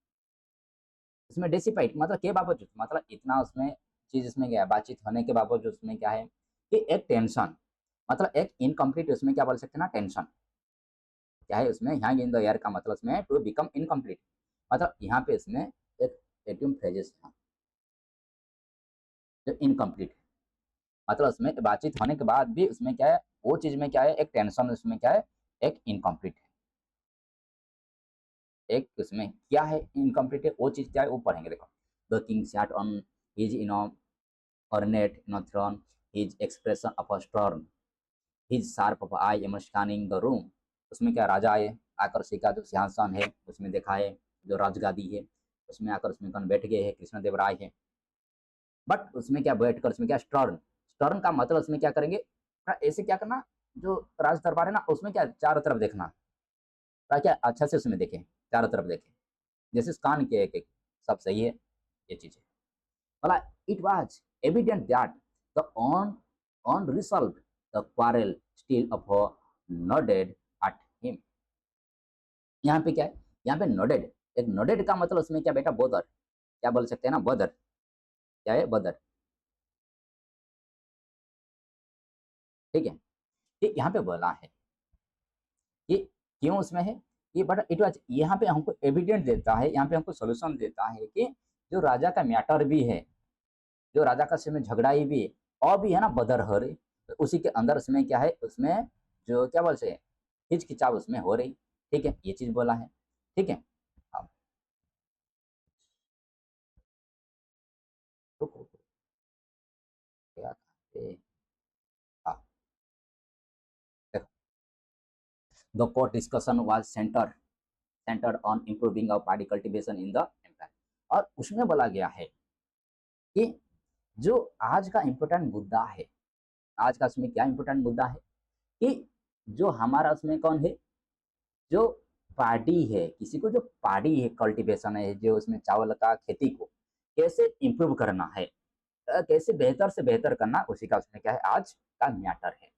इसमें डेसिपाइट मतलब के बावजूद, मतलब इतना उसमें चीज इसमें क्या है, बातचीत होने के बावजूद उसमें क्या है, कि एक टेंशन, मतलब एक इनकम्प्लीट, उसमें क्या बोल सकते हैं ना, टेंशन क्या है, उसमें हैंग इन द एयर का मतलब उसमें टू बिकम इनकम्प्लीट, मतलब यहाँ पे इसमें एक एटीएम फ्रेजेस था जो इनकम्प्लीट है, मतलब उसमें बातचीत होने के बाद भी उसमें क्या है, वो चीज में क्या है, एक टेंशन उसमें क्या है, एक इनकम्प्लीट है, एक उसमें क्या है, इनकम्प्लीट है, वो चीज क्या है, वो पढ़ेंगे। देखो, the king sat on his ornate throne, his expression of a storm, his sharp of eye scanning the room, उसमें क्या राजा आए, आकर उसी का जो सिंहासन है उसमें देखा है, जो राजगादी है उसमें आकर उसमें कौन बैठ गए हैं, कृष्ण देव राय है, बट उसमें क्या बैठकर उसमें क्या स्टर्न, स्टर्न का मतलब उसमें क्या करेंगे, ऐसे क्या करना, जो राज दरबार है ना, उसमें क्या चारों तरफ देखना, ताकि अच्छा से उसमें देखें, चारों तरफ देखें, जैसे कान के एक एक सब सही है, ये चीजें बोला, it was evident that the unresolved the quarrel still of nodded at him, यहाँ पे क्या है, यहाँ पे नोडेड, एक नोडेड का मतलब उसमें क्या बेटा, बोदर, क्या बोल सकते हैं ना, बदर, क्या है, बदर, ठीक है। ये यहाँ पे बोला है कि क्यों उसमें है, ये बट इट वाज यहाँ पे हमको एविडेंट देता है, यहाँ पे हमको सॉल्यूशन देता है कि जो राजा का मैटर भी है, जो राजा का में झगड़ाई भी है, और भी है ना बदरहर, तो उसी के अंदर उसमें क्या है, उसमें जो क्या बोलते हैं हिचकिचाव उसमें हो रही। ठीक है, ये चीज बोला है। ठीक है, अब रुको रुको, क्या था ये? हाँ, देखो, the court discussion was centered on improving of paddy cultivation in the empire. और उसमें बोला गया है कि जो आज का इम्पोर्टेंट मुद्दा है, आज का उसमें क्या इम्पोर्टेंट मुद्दा है कि जो हमारा उसमें कौन है, जो पार्टी है, किसी को जो पार्टी है कल्टीवेशन है, जो उसमें चावल का खेती को कैसे इम्प्रूव करना है, कैसे बेहतर से बेहतर करना, उसी का उसमें क्या है आज का मैटर है।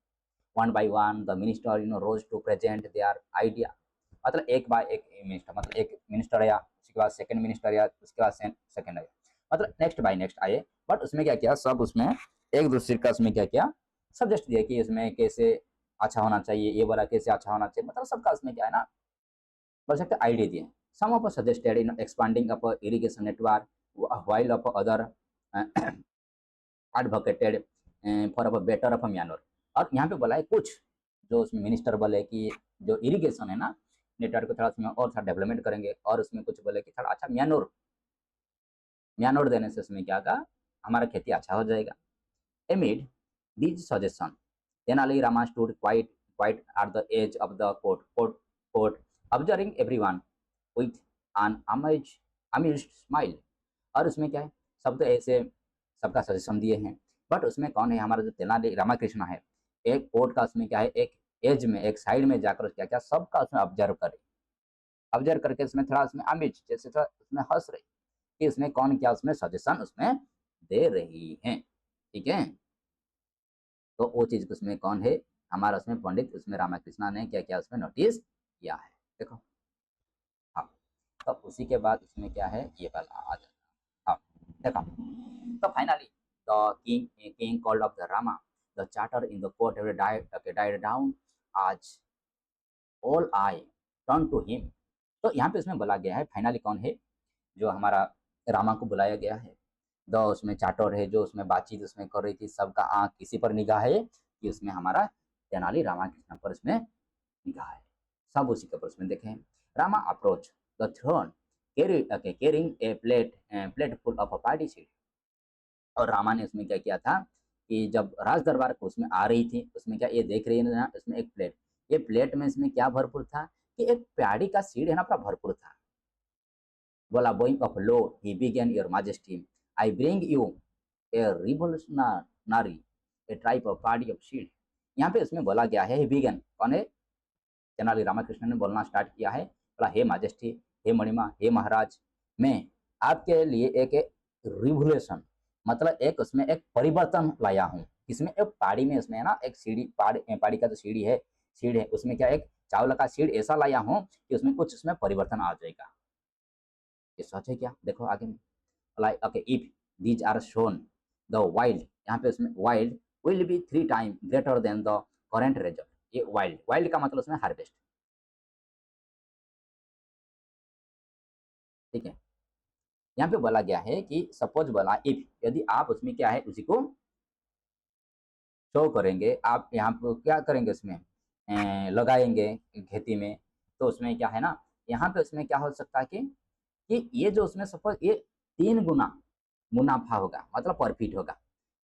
One by one the minister rose to present their idea. मतलब एक बाय एक मिनिस्टर, मतलब एक मिनिस्टर आया, उसके बाद सेकंड मिनिस्टर आया, उसके बाद सेकंड आया, मतलब नेक्स्ट बाय नेक्स्ट आए। बट उसमें क्या किया, सब उसमें एक दूसरे का उसमें क्या किया, सजेस्ट दिया कि इसमें कैसे अच्छा होना चाहिए, ये वाला कैसे अच्छा होना चाहिए, मतलब सबका उसमें क्या है ना, बोल सकते आइडिया दिए। Some of suggested in expanding up irrigation network, while of other advocated for a better of a manner। और यहाँ पे बोला है कुछ जो उसमें मिनिस्टर बोले कि जो इरिगेशन है ना नेटवर्क को थोड़ा उसमें और थोड़ा डेवलपमेंट करेंगे, और उसमें कुछ बोले कि थोड़ा अच्छा मैनोर मैनोर देने से उसमें क्या होगा, हमारा खेती अच्छा हो जाएगा। Amid these suggestions, Tenali Rama stood quite at the edge of the court, observing everyone with an amused smile। और उसमें क्या है, सब तो ऐसे सबका सजेशन दिए हैं, बट उसमें कौन है हमारा जो तेनाली रामाकृष्ण है, एक कोर्ट का उसमें क्या है, एक एज में एक साइड में जाकर क्या क्या सबका उसमें ऑब्जर्व करे, ऑब्जर्व करके उसमें थोड़ा उसमें अमिज जैसे थोड़ा उसमें हंस रही कि उसमें कौन क्या उसमें सजेशन उसमें दे रही है। ठीक है, तो वो चीज उसमें कौन है, हमारा उसमें पंडित उसमें रामाकृष्णा ने क्या क्या उसमें नोटिस किया है। देखो, हाँ, तो उसी के बाद उसमें क्या है, ये वाला आ जाता। हाँ, देखो, तो finally the king called of the Rama, the charter in the court died down as all eye turn to him. तो यहाँ पे उसमें बोला गया है फाइनली कौन है, जो हमारा रामा को बुलाया गया है, द उसमें चार्टर है, जो उसमें बातचीत उसमें कर रही थी, सबका आंख किसी पर निगाह है कि उसमें हमारा तेनाली रामाकृष्ण पर उसमें निगाह है, सब उसी के पर उसमें देखें। Rama approach the throne carrying a plate full of a paddy seed. और रामा ने उसमें क्या किया था कि जब राज दरबार को उसमें आ रही थी, उसमें क्या ये देख रही है ना, उसमें एक प्लेट, ये प्लेट में इसमें क्या भरपूर था कि एक प्याड़ी का सीड है ना पूरा भरपूर था। बोला bowing off low he began your majesty, I bring you a revolutionary a type of party of seed. यहाँ पे उसमें बोला गया है, ही बिगन कौन है, तेनाली रामाकृष्ण ने बोलना स्टार्ट किया है, बोला हे माजेस्टी, हे मणिमा, हे महाराज, मैं आपके लिए एक रिवोल्यूशन, मतलब एक उसमें एक परिवर्तन लाया हूँ। इसमें एक पाड़ी में उसमें है ना एक सीढ़ी, पाड़ी का जो सीढ़ है उसमें क्या एक चावल का सीढ़ ऐसा लाया हूँ कि उसमें कुछ उसमें परिवर्तन आ जाएगा। ये सच है क्या, देखो आगे में, like okay if these are shown the yield, यहाँ पे उसमें yield will be 3 time greater than the current result. ये वाइल्ड, वाइल्ड का मतलब उसमें हार्वेस्ट। ठीक है, यहाँ पे बोला गया है कि सपोज बोला इफ, यदि आप उसमें क्या है उसी को शो करेंगे, आप यहाँ पे क्या करेंगे उसमें लगाएंगे खेती में, तो उसमें क्या है ना, यहाँ पे उसमें क्या हो सकता है कि ये जो उसमें सपोज ये 3 गुना मुनाफा होगा, मतलब प्रॉफिट होगा।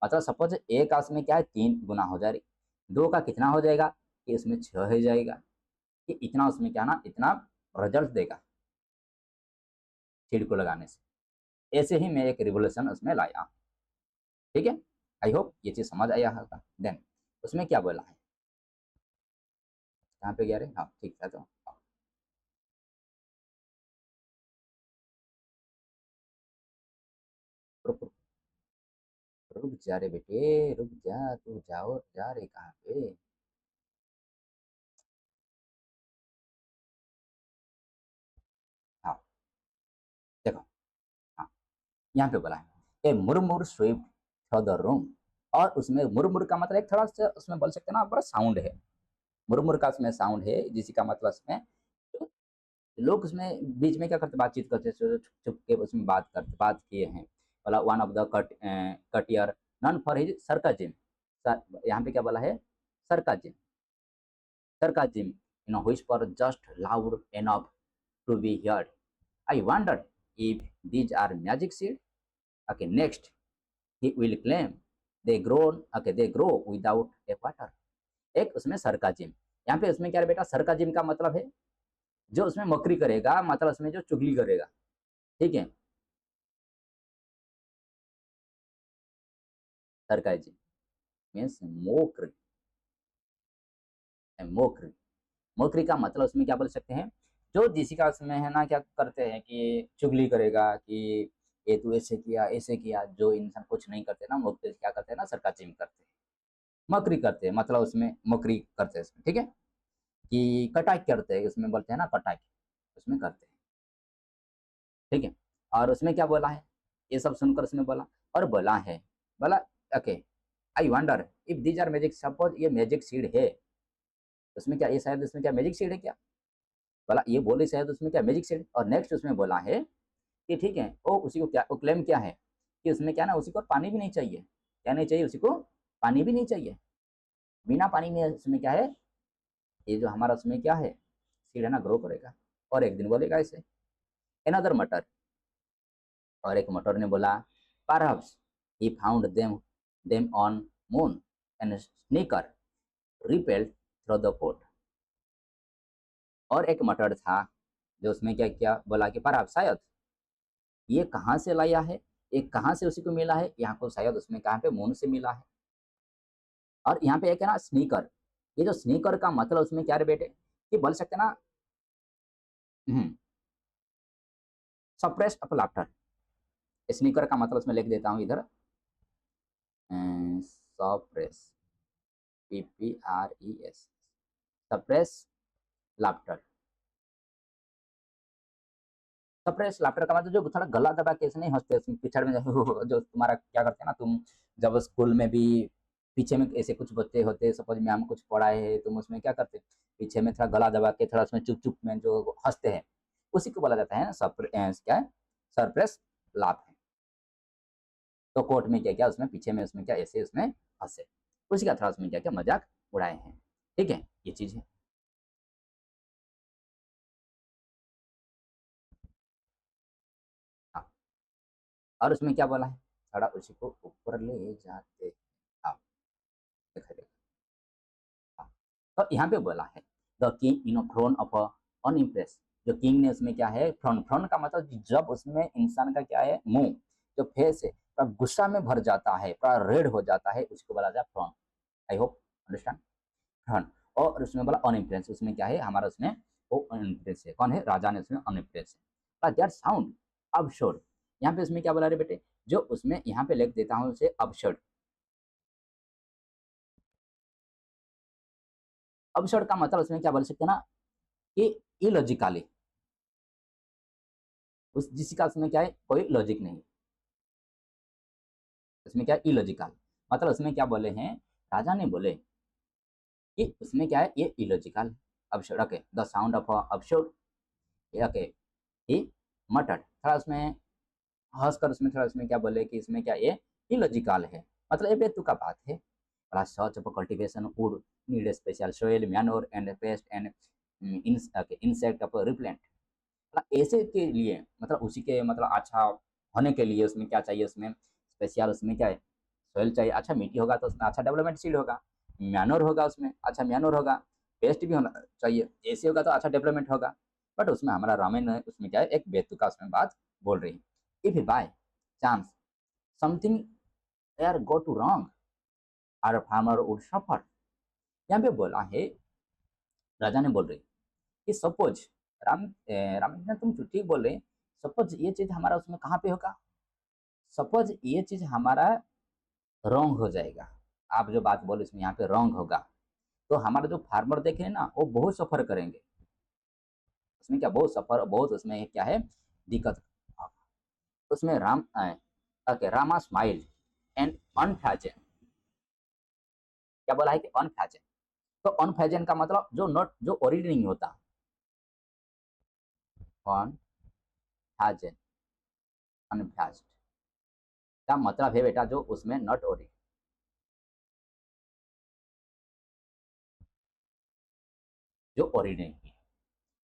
मतलब सपोज ए का उसमें क्या है 3 गुना हो जाए, 2 का कितना हो जाएगा कि इसमें 6 हो जाएगा, कि इतना उसमें क्या ना इतना रिजल्ट देगा सीड को लगाने से। ऐसे ही मैं एक रिवोल्यूशन उसमें लाया। ठीक है, आई होप ये चीज समझ आया होगा। देन उसमें क्या बोला है, कहाँ पे गया रे, हाँ ठीक है, तो हाँ, रुक रुक रुक जा रे बेटे, रुक जा, तू जाओ जा रे कहाँ पे। हाँ, देखो, हाँ, यहाँ पे बोला है ए Murmur SVEEP through the room. और उसमें मुरमुर का मतलब एक थोड़ा सा उसमें बोल सकते हैं ना, बड़ा साउंड है, मुरमुर का उसमें साउंड है, जिसी का मतलब उसमें लोग उसमें बीच में क्या करते, बातचीत करते, छुप छुप के उसमें बात किए हैं। बोला one of the courtier none for his sarcasm. यहाँ पे क्या बोला है, सरकाजिम, सरकाजिम whisper just loud enough to be heard. I wondered if these are magic seeds. Okay, next he will claim they grow without a water. एक उसमें सरकाजिम, यहाँ पे उसमें क्या है बेटा, सरकाजिम का मतलब है जो उसमें मकरी करेगा, मतलब उसमें जो चुगली करेगा, ठीक है। सरकाजिम मीन्स मोकरी, मोकरी, मोकरी का मतलब उसमें क्या बोल सकते हैं, जो जिसी का उसमें है ना क्या करते हैं कि चुगली करेगा कि ये तू ऐसे किया, जो इंसान कुछ नहीं करते ना, मोकरी क्या करते हैं ना, सरकाजिम करते हैं, मकरी करते हैं, मतलब उसमें मकरी करते हैं इसमें, ठीक है। कि कटाक करते हैं, उसमें बोलते हैं ना कटाक, उसमें करते हैं, ठीक है। और उसमें क्या बोला है, ये सब सुनकर उसने बोला, और बोला है, बोला okay, I wonder if these are magic, suppose ये मैजिक सीड है, उसमें क्या, ये शायद उसमें क्या मैजिक सीड है क्या, बोला ये बोले शायद उसमें क्या मैजिक सीड। और नेक्स्ट उसमें बोला है कि ठीक है, वो उसी को क्या, वो क्लेम क्या है कि उसमें क्या ना, उसी को पानी भी नहीं चाहिए, क्या नहीं चाहिए, उसी को पानी भी नहीं चाहिए, बिना पानी में उसमें क्या है, ये जो हमारा उसमें क्या है सीड है ना, ग्रो करेगा और एक दिन बोलेगा इसे। अनदर मटर, और एक मटर ने बोला, perhaps he found them on moon and sneaker repelled through the port. और एक मटर था जो उसमें क्या क्या बोला कि पर आप शायद ये कहाँ से लाया है, ये कहाँ से उसी को मिला है, यहाँ को शायद उसमें कहाँ पे मून से मिला है। और यहाँ पे एक है ना स्नीकर, ये जो स्नीकर का मतलब उसमें क्या रे बेटे, ये बोल सकते ना, सप्रेस ऑफ लाफ्टर। स्नीकर का मतलब उसमें लिख देता हूँ इधर, suppress, PPRES, suppress laughter. Suppress laughter का मतलब जो थोड़ा गला दबा के ऐसे नहीं हंसते, पिछड़ में जो तुम्हारा क्या करते हैं ना तुम, जब स्कूल में भी पीछे में ऐसे कुछ बच्चे होते, सपोज मैम कुछ पढ़ाए है, तुम उसमें क्या करते, पीछे में थोड़ा गला दबा के थोड़ा उसमें चुप चुप में जो हंसते हैं, उसी को बोला जाता है ना क्या है, सरप्रेस लाफ है। तो कोर्ट में क्या क्या उसमें पीछे में उसमें क्या ऐसे उसमें हंसे, उसी का थोड़ा उसमें क्या क्या मजाक उड़ाए हैं, ठीक है, ये चीज है। हाँ, और उसमें क्या बोला है, थोड़ा उसी को ऊपर ले जाते हैं। हाँ, देखा देखा। हाँ, तो यहाँ पे बोला है द किंग थ्रोन ऑफ अनइम्प्रेस, जो किंग ने उसमें क्या है, फ्रॉन, फ्रॉन का मतलब जब उसमें इंसान का क्या है, मुंह, जो फेस है पूरा गुस्सा में भर जाता है, पूरा रेड हो जाता है, उसको बोला जाए frown. I hope understand, frown. और उसमें बोला अनइम्प्रेस, उसमें क्या है हमारा उसमें वो अनइम्प्रेस है, कौन है, राजा ने उसमें अनइम्प्रेस है। दैट साउंड अबसर्ड, यहाँ पे उसमें क्या बोला रे बेटे, जो उसमें यहाँ पे लिख देता हूँ उसे अबसर्ड। अबसर्ड का मतलब उसमें क्या बोल सकते हैं ना कि इलॉजिकली, उस जिसका का उसमें क्या है, कोई लॉजिक नहीं, उसमें क्या इलॉजिकल, मतलब उसमें क्या बोले हैं, राजा ने बोले कि उसमें क्या है, ये illogical, absurd, okay, the sound of absurd, okay, he mutton, थोड़ा उसमें हंस कर उसमें थोड़ा उसमें क्या बोले कि इसमें क्या ये इलॉजिकल है, मतलब ये बेतुका बात है। बड़ा search of cultivation would need special soil manure and paste and insect of repellent, मतलब ऐसे के लिए, मतलब उसी के मतलब अच्छा होने के लिए उसमें क्या चाहिए, उसमें स्पेशल उसमें क्या है, सोइल चाहिए, अच्छा मिट्टी होगा तो उसमें अच्छा डेवलपमेंट सीड होगा, मैनोर होगा उसमें, अच्छा मैनोर होगा, पेस्ट भी होना चाहिए, ऐसे होगा तो अच्छा डेवलपमेंट होगा। बट उसमें हमारा रामेन है उसमें क्या है, एक बेतुका उसमें बात बोल रही है। If by chance something were go to wrong our farmer would suffer, यहाँ पे बोला है, राजा ने बोल रही कि सपोज राम तुम ठीक बोल रहे, सपोज ये चीज हमारा उसमें कहाँ पे होगा, सपोज ये चीज हमारा रॉन्ग हो जाएगा, आप जो बात बोले इसमें यहाँ पे रॉन्ग होगा, तो हमारे जो फार्मर देखे ना वो बहुत सफर करेंगे, उसमें क्या बहुत सफर, बहुत उसमें क्या है दिक्कत। उसमें ओके, रामा स्माइल एंड अनफैजन, क्या बोला है कि अनफैजन, तो अनफैजन का मतलब जो नॉट, जो ओरिजिन नहीं होता, ऑन हैजन अनफैस्ट का मतलब है बेटा जो उसमें नॉट ओरी, जो ओरी नहीं है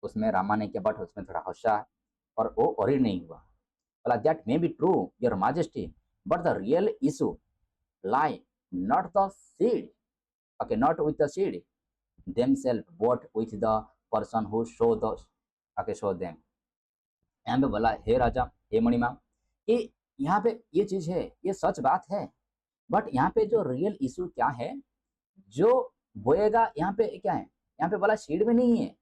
उसमें रामा ने किया बट उसमें थोड़ा होशा और वो ओरी नहीं हुआ। बोला that may be true your majesty but the real issue lie not the seed, okay, not with the seed themselves but with the person who show the, okay, show them। यहाँ पे बोला हे राजा, हे मणिमा, कि यहाँ पे ये चीज है, ये सच बात है, बट यहाँ पे जो रियल इशू क्या है, जो बोएगा यहाँ पे क्या है, यहाँ पे बोला सीड में नहीं है,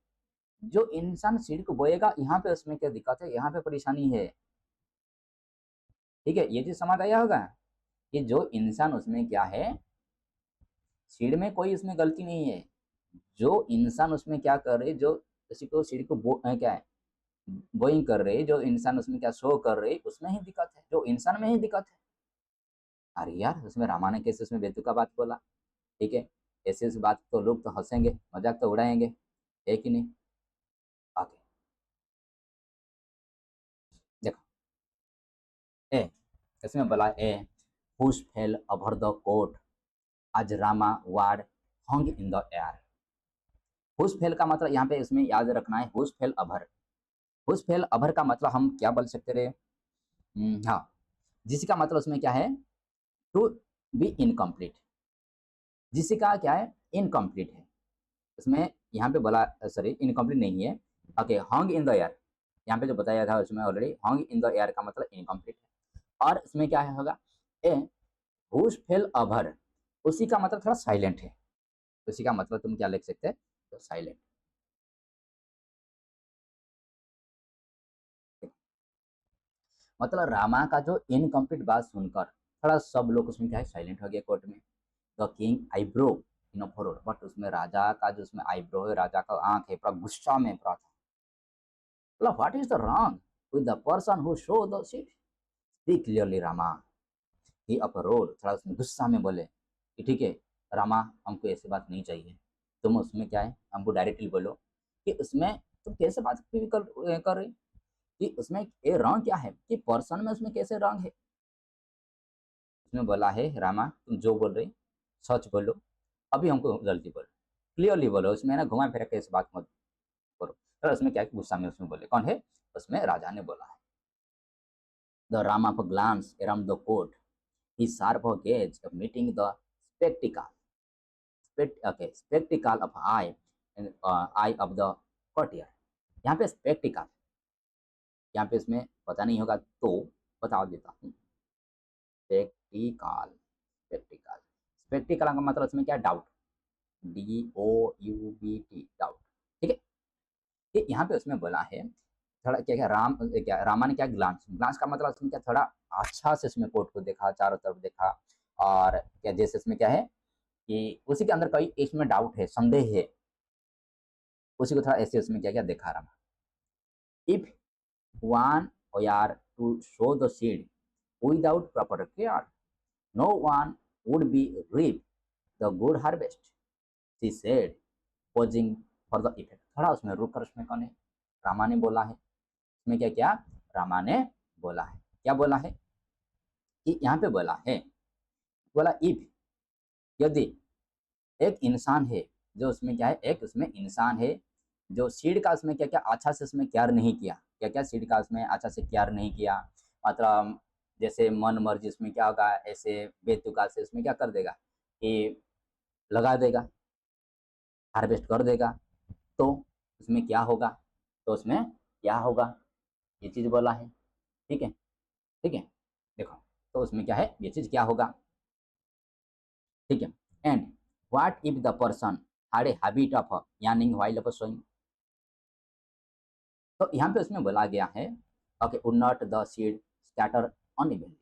जो इंसान सीड को बोएगा यहाँ पे उसमें क्या दिक्कत है, यहाँ पे परेशानी है। ठीक है, ये चीज समझ आया होगा कि जो इंसान उसमें क्या है, सीड में कोई उसमें गलती नहीं है, जो इंसान उसमें क्या कर रहे, जो किसी को सीड को क्या है बोइंग कर रहे, जो इंसान उसमें क्या शो कर रहे, उसमें ही दिक्कत है, जो इंसान में ही दिक्कत है। अरे यार उसमें रामा ने कैसे उसमें बेतुका बात बोला। ठीक है, ऐसे इस बात तो लोग तो हंसेंगे, मजाक तो उड़ाएंगे, है कि नहीं। ओके, देखो ए, इसमें बोला a hush fell over the court as Rama word hung in the air. Hush fell का मतलब यहाँ पे इसमें याद रखना है, हुश फेल अभर। हुश फेल अभर का मतलब हम क्या बोल सकते रहे, हाँ, जिसका मतलब उसमें क्या है, टू बी इनकम्प्लीट, जिसका क्या है इनकम्प्लीट है, उसमें यहाँ पे बोला, सॉरी इनकम्प्लीट नहीं है, okay, hung in the air, यहाँ पे जो बताया था उसमें already hung in the air का मतलब इनकम्प्लीट है। और इसमें क्या है होगा ए हुश फेल अभर, उसी का मतलब थोड़ा साइलेंट है, उसी का मतलब तुम क्या लिख सकते हैं, तो साइलेंट। मतलब रामा का जो इनकम्प्लीट बात सुनकर थोड़ा सब लोग उसमें क्या है साइलेंट हो गए कोर्ट में। The king eyebrow in furrowed, but उसमें राजा का जो उसमें आईब्रो है, राजा का आंख है, पूरा गुस्सा में पूरा था। मतलब what is the wrong with the person who sow the seed, speak clearly Rama, he uproared, थोड़ा उसमें गुस्सा में बोले कि ठीक है रामा, हमको ऐसी बात नहीं चाहिए, तुम उसमें क्या है हमको डायरेक्टली बोलो कि उसमें तुम कैसे बात कर रही, कि उसमें ये रंग क्या है, कि पर्सन में उसमें कैसे रंग है। उसमें बोला है रामा तुम जो बोल रही सच बोलो, अभी हमको जल्दी बोलो, क्लियरली बोलो, उसमें ना घुमा फिरा कैसे बात मत करो। तो उसमें क्या गुस्सा में उसमें बोले, कौन है, उसमें राजा ने बोला है। The Rama of glance around the court, his sharp gaze meeting the spectacle, okay, spectacle of eye and eye of the courtier। यहाँ पे spectacle, यहाँ पे इसमें पता नहीं होगा तो बता देता हूँ, स्पेक्टिकल, स्पेक्टिकल, स्पेक्टिकल का मतलब इसमें क्या, डाउट, DOUBT, डाउट। ठीक है, कि यहाँ पे उसमें बोला है थोड़ा क्या क्या क्या रामा ने क्या ग्लांस, ग्लांस का मतलब उसमें क्या थोड़ा अच्छा से इसमें कोर्ट को देखा, चारों तरफ देखा, और क्या जैसे इसमें क्या है कि उसी के अंदर कोई इसमें डाउट है, संदेह है, उसी को थोड़ा ऐसे उसमें क्या क्या देखा रामा। If one were to sow the seed without proper care no one would be reap the good harvest, she said, posing for the effect। थोड़ा उसमें रुक कर उसमें कौन है, रामा ने बोला है, इसमें क्या क्या रामा ने बोला है, क्या बोला है कि यहाँ पे बोला है, बोला इफ, यदि एक इंसान है, जो उसमें क्या है एक उसमें इंसान है, जो सीड का उसमें क्या क्या अच्छा से उसमें केयर नहीं किया, क्या क्या सीड का उसमें अच्छा से केयर नहीं किया, मतलब जैसे मन मर्जी उसमें क्या होगा, ऐसे बेतुका से उसमें क्या कर देगा कि लगा देगा, हार्वेस्ट कर देगा, तो उसमें क्या होगा, तो उसमें क्या होगा, ये चीज बोला है। ठीक है, ठीक है, देखो, तो उसमें क्या है ये चीज क्या होगा। ठीक है, and what if the person had a habit of yawning while sowing, तो यहाँ पे उसमें बोला गया है, okay, would not the seed scatter unevenly,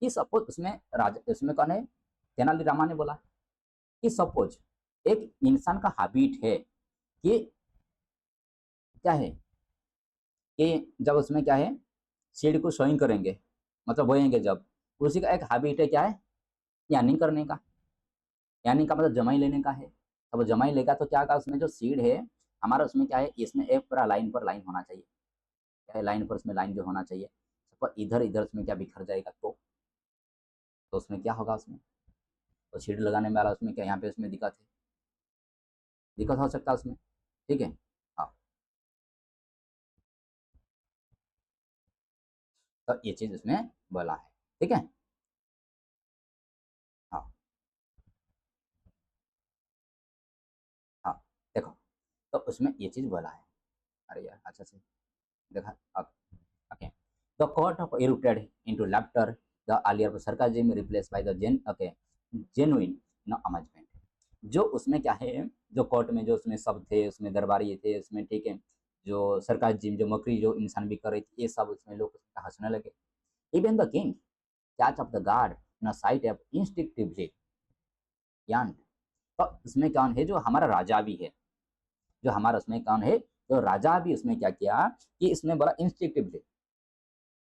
कि सपोज उसमें राजा उसमें कौन है, तेनालीरामा ने बोला कि सपोज एक इंसान का हैबिट है कि क्या है, कि जब उसमें क्या है सीड को सोइंग करेंगे, मतलब बोएंगे जब, उसी का एक हैबिट है क्या है, यार्निंग करने का, यार्निंग का मतलब जमाई लेने का है। अब जमाई लेगा तो क्या होगा, उसमें जो सीड है हमारा उसमें क्या है, इसमें एक पूरा लाइन पर लाइन होना चाहिए, लाइन पर उसमें लाइन जो होना चाहिए, पर इधर इधर उसमें क्या बिखर जाएगा तो उसमें क्या होगा, उसमें तो शील्ड लगाने वाला उसमें क्या यहाँ पे उसमें दिक्कत हो सकता है उसमें। ठीक है। हाँ, तो ये चीज उसमें बोला है। ठीक है। हाँ। हाँ, देखो, तो उसमें ये चीज बोला है। अरे यार, अच्छा से देखा अब। Okay. The court of erupted into laughter. The earlier sarcasm replaced by the genuine amusement. जो उसमें क्या है, जो कोर्ट में जो उसमें सब थे, उसमें दरबारी थे उसमें, ठीक है, जो सरकाजिम जो मकरी जो इंसान भी कर रही थी, ये सब उसमें लोग हंसने लगे। Even the king catch of the guard in site of instinctively यान। तो इसमें कौन है, जो हमारा राजा भी है, जो हमारा उसमें कौन है, तो राजा भी उसमें क्या किया कि इसमें बोला इंस्टिंक्टिवली।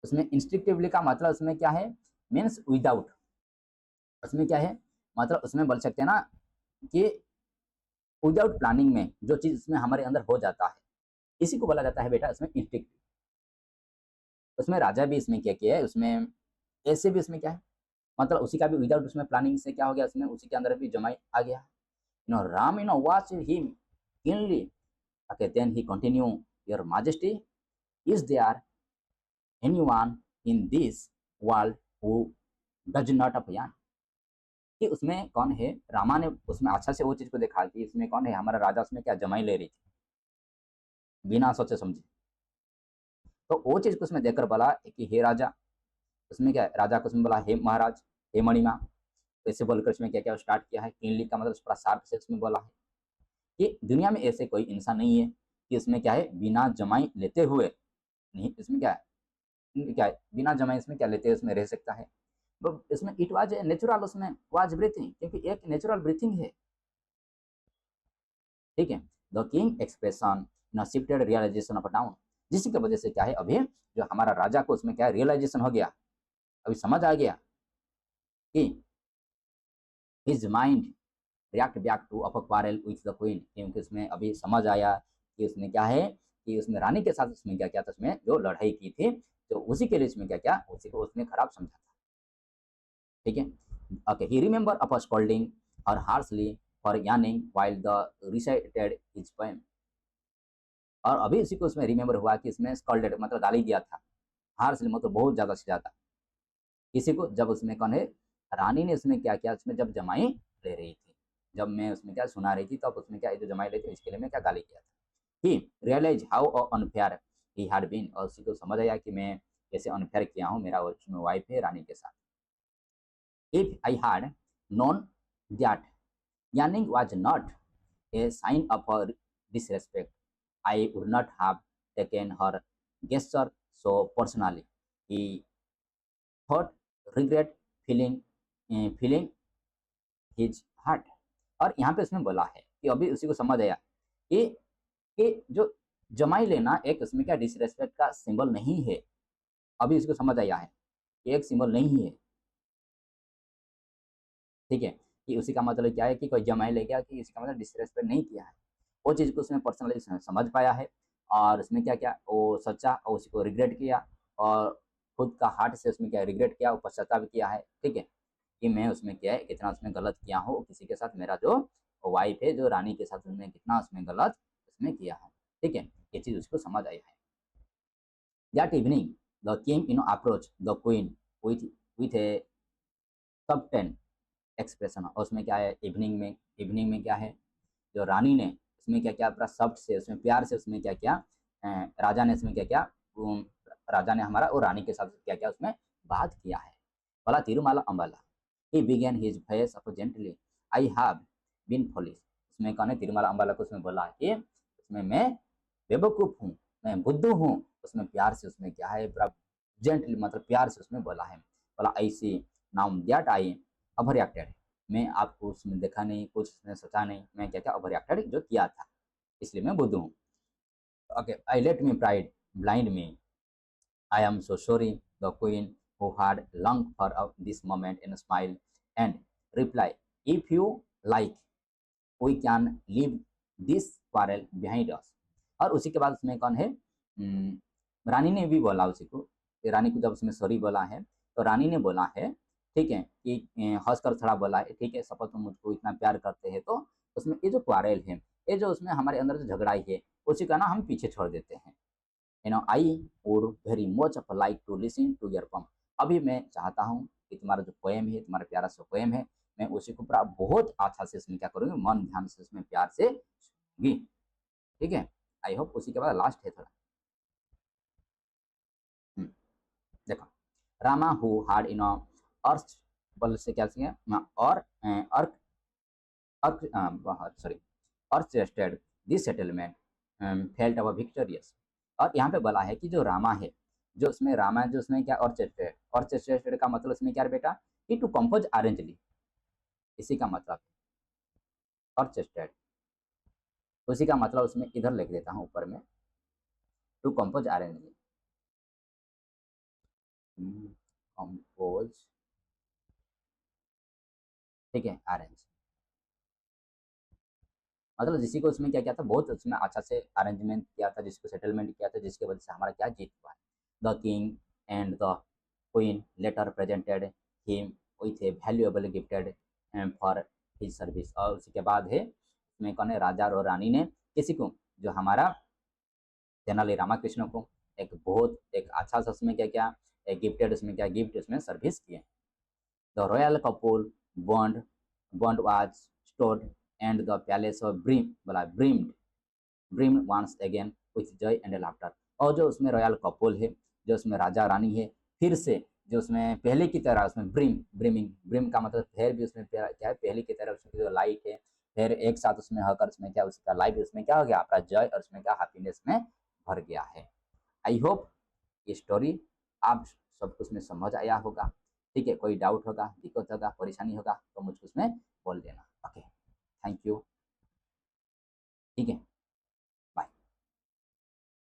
उसमें इंस्टिंक्टिवली का मतलब उसमें क्या है, मीन्स विदाउट। उसमें क्या है, मतलब उसमें बोल सकते हैं ना कि विदाउट प्लानिंग में जो चीज उसमें हमारे अंदर हो जाता है, इसी को बोला जाता है बेटा उसमें इंस्टिंक्ट। उसमें राजा भी इसमें क्या किया है, उसमें ऐसे भी उसमें क्या है, मतलब उसी का भी विदाउट उसमें प्लानिंग से क्या हो गया, उसमें उसी के अंदर भी जमाई आ गया। Ram watch him keenly. Okay, then he continue, your majesty, is there anyone in this world who does not अपयान। कि उसमें कौन है, रामा ने उसमें अच्छा से वो चीज को देखा कि इसमें कौन है, हमारा राजा उसमें क्या जमाई ले रही थी बिना सोचे समझे। तो वो चीज को उसमें देखकर बोला कि हे राजा, उसमें क्या है, राजा को उसमें बोला हे महाराज, हे मणिमा। तो ऐसे बोलकर उसमें क्या क्या स्टार्ट किया है, क्लीनली का मतलब थोड़ा शार्प से उसमें बोला है कि दुनिया में ऐसे कोई इंसान नहीं है कि इसमें क्या है बिना जमाई लेते हुए, नहीं इसमें क्या है बिना जमाई इसमें क्या लेते हुए उसमें रह सकता है। तो इसमें इट वाज नेचुरल, उसमें वाज ब्रीथिंग, क्योंकि एक नेचुरल ब्रीथिंग है। ठीक है। द किंग एक्सप्रेशन न शिफ्टेड रियलाइजेशन ऑफ डाउन। जिसकी वजह से क्या है, अभी जो हमारा राजा को उसमें क्या रियलाइजेशन हो गया, अभी समझ आ गया कि his mind react back to a quarrel with the queen. क्योंकि उसमें अभी समझ आया कि उसमें क्या है, कि उसमें रानी के साथ उसमें क्या क्या था, उसमें जो लड़ाई की थी, तो उसी के लिए उसमें क्या क्या उसी को उसमें खराब समझा था। ठीक है। Okay, he remember a scolding और harshly for yawning while the recited his poem. और अभी उसी को उसमें रिमेंबर हुआ कि इसमें स्कॉल्डेड मतलब गाली दिया था, हार्शली मतलब बहुत ज्यादा से ज्यादा किसी को, जब उसमें कौन है, रानी ने उसमें क्या किया, उसमें जब जमाई ले रही थी, जब मैं उसमें क्या सुना रही थी, तब उसमें क्या जो जमाई लेती इसके लिए मैं क्या गाली किया था। He realise how unfair he had been. और उसी को समझ आया कि मैं कैसे अनफेयर किया हूँ, मेरा उसमें वाइफ है रानी के साथ। If I had known that yawning was not a sign of her disrespect, I would not have taken her gesture so personally. He thought regret feeling his heart। और यहाँ पे उसमें बोला है कि अभी उसी को समझ आया कि जो जमाई लेना एक उसमें क्या डिसरेस्पेक्ट का सिंबल नहीं है। अभी उसको समझ आया है कि एक सिंबल नहीं है। ठीक है, कि उसी का मतलब क्या है कि कोई जमाई ले गया, कि इसी का मतलब डिसरेस्पेक्ट नहीं किया है। वो चीज़ को उसने पर्सनली समझ पाया है, और उसमें क्या क्या वो सच्चा और उसी को रिग्रेट किया, और खुद का हार्ट से उसमें क्या रिग्रेट किया, वो पश्चाताप किया है। ठीक है, कि मैं उसमें क्या है कितना उसमें गलत किया हूँ, किसी के साथ मेरा जो वाइफ है जो रानी के साथ उसमें कितना उसमें गलत उसमें किया है। ठीक है, ये चीज़ उसको समझ आई है। That evening the king approach the queen with with a subdued expression. और उसमें क्या है, इवनिंग में क्या है, जो रानी ने उसमें क्या किया, पूरा सब्ट से उसमें प्यार से उसमें क्या किया, राजा ने उसमें क्या किया, राजा ने हमारा और रानी के साथ क्या किया उसमें बात किया है। बोला Tirumala Ambala, he began his face up gently, I have been foolish. उसमें कौन है, तिरुमाला अम्बाला को उसमें बोला कि उसमें मैं बेवकूफ हूँ, मैं बुद्धू हूँ। उसमें प्यार से उसमें क्या है, पूरा जेंटली मतलब प्यार से उसमें बोला है। बोला ऐसी now that I over reacted, मैं आपको उसमें देखा नहीं, कुछ उसने सोचा नहीं, मैं क्या क्या ओवर रिएक्टेड जो किया था, इसलिए मैं बुद्धू हूँ। Okay, I let me pride blind me, I am so sorry. The queen who had longed for this moment and smile and reply, if you like we can leave this quarrel behind us। और उसी के बाद उसमें कौन है, रानी ने भी बोला उसी को, रानी को जब उसने सॉरी बोला है तो रानी ने बोला है, ठीक है, कि हंसकर थोड़ा बोला है, ठीक है सपत तुम मुझको इतना प्यार करते हैं तो उसमें ये जो क्वारल है, ये जो उसमें हमारे अंदर जो झगड़ाई है, उसी का ना हम पीछे छोड़ देते हैं। I would very much of like to listen to your poem. अभी मैं चाहता हूँ कि तुम्हारा जो पोएम है, तुम्हारा प्यारा सा पोएम है, मैं उसी को पूरा बहुत अच्छा से इसमें क्या करूँगी, मन ध्यान से उसमें प्यार से सुनूंगी, ठीक है। आई होप उसी के बाद लास्ट है थोड़ा। देखो, रामा हु हार्ड इन अर्थ, बल से क्या और अर्क अर्क sorry earth rested this settlement felt our victorious. और यहाँ पे बोला है कि जो रामा है, जो उसमें रामा जो उसमें क्या ऑर्चेस्ट्रेड, ऑर्चेस्ट्रेड का मतलब उसमें क्या है बेटा, कि टू कंपोज अरेंजली, इसी का मतलब ऑर्चेस्ट्रेड, उसी का मतलब उसमें इधर लिख देता हूँ ऊपर में, टू कंपोज अरेंजली, कंपोज, ठीक है, अरेंज, मतलब जिसी को उसमें क्या किया था, बहुत उसमें अच्छा से अरेंजमेंट किया था, जिसको सेटलमेंट किया था, जिसके वजह से हमारा क्या जीत हुआ। The king and the queen later presented him with a valuable gifted for his service. और उसके बाद है उसमें कौन है, राजा और रानी ने किसी को, जो हमारा तेनाली रामाकृष्ण को एक बहुत एक अच्छा सा उसमें क्या क्या एक गिफ्टेड, उसमें क्या गिफ्ट उसमें सर्विस किए। The royal couple bond bond was stored and the palace of brimmed once again with joy and laughter. और जो उसमें रॉयल कपूल है, जो उसमें राजा रानी है, फिर से जो उसमें पहले की तरह उसमें ब्रिम का मतलब फिर भी उसमें क्या है, पहले की तरह उसमें जो लाइट है, फिर एक साथ उसमें होकर उसमें क्या उसका लाइफ उसमें क्या हो गया, आपका जॉय और उसमें क्या हैप्पीनेस में भर गया है। आई होप ये स्टोरी आप सबको उसमें समझ आया होगा, ठीक है। कोई डाउट होगा, दिक्कत होगा, परेशानी होगा तो मुझको उसमें बोल देना। ओके, थैंक यू, ठीक है।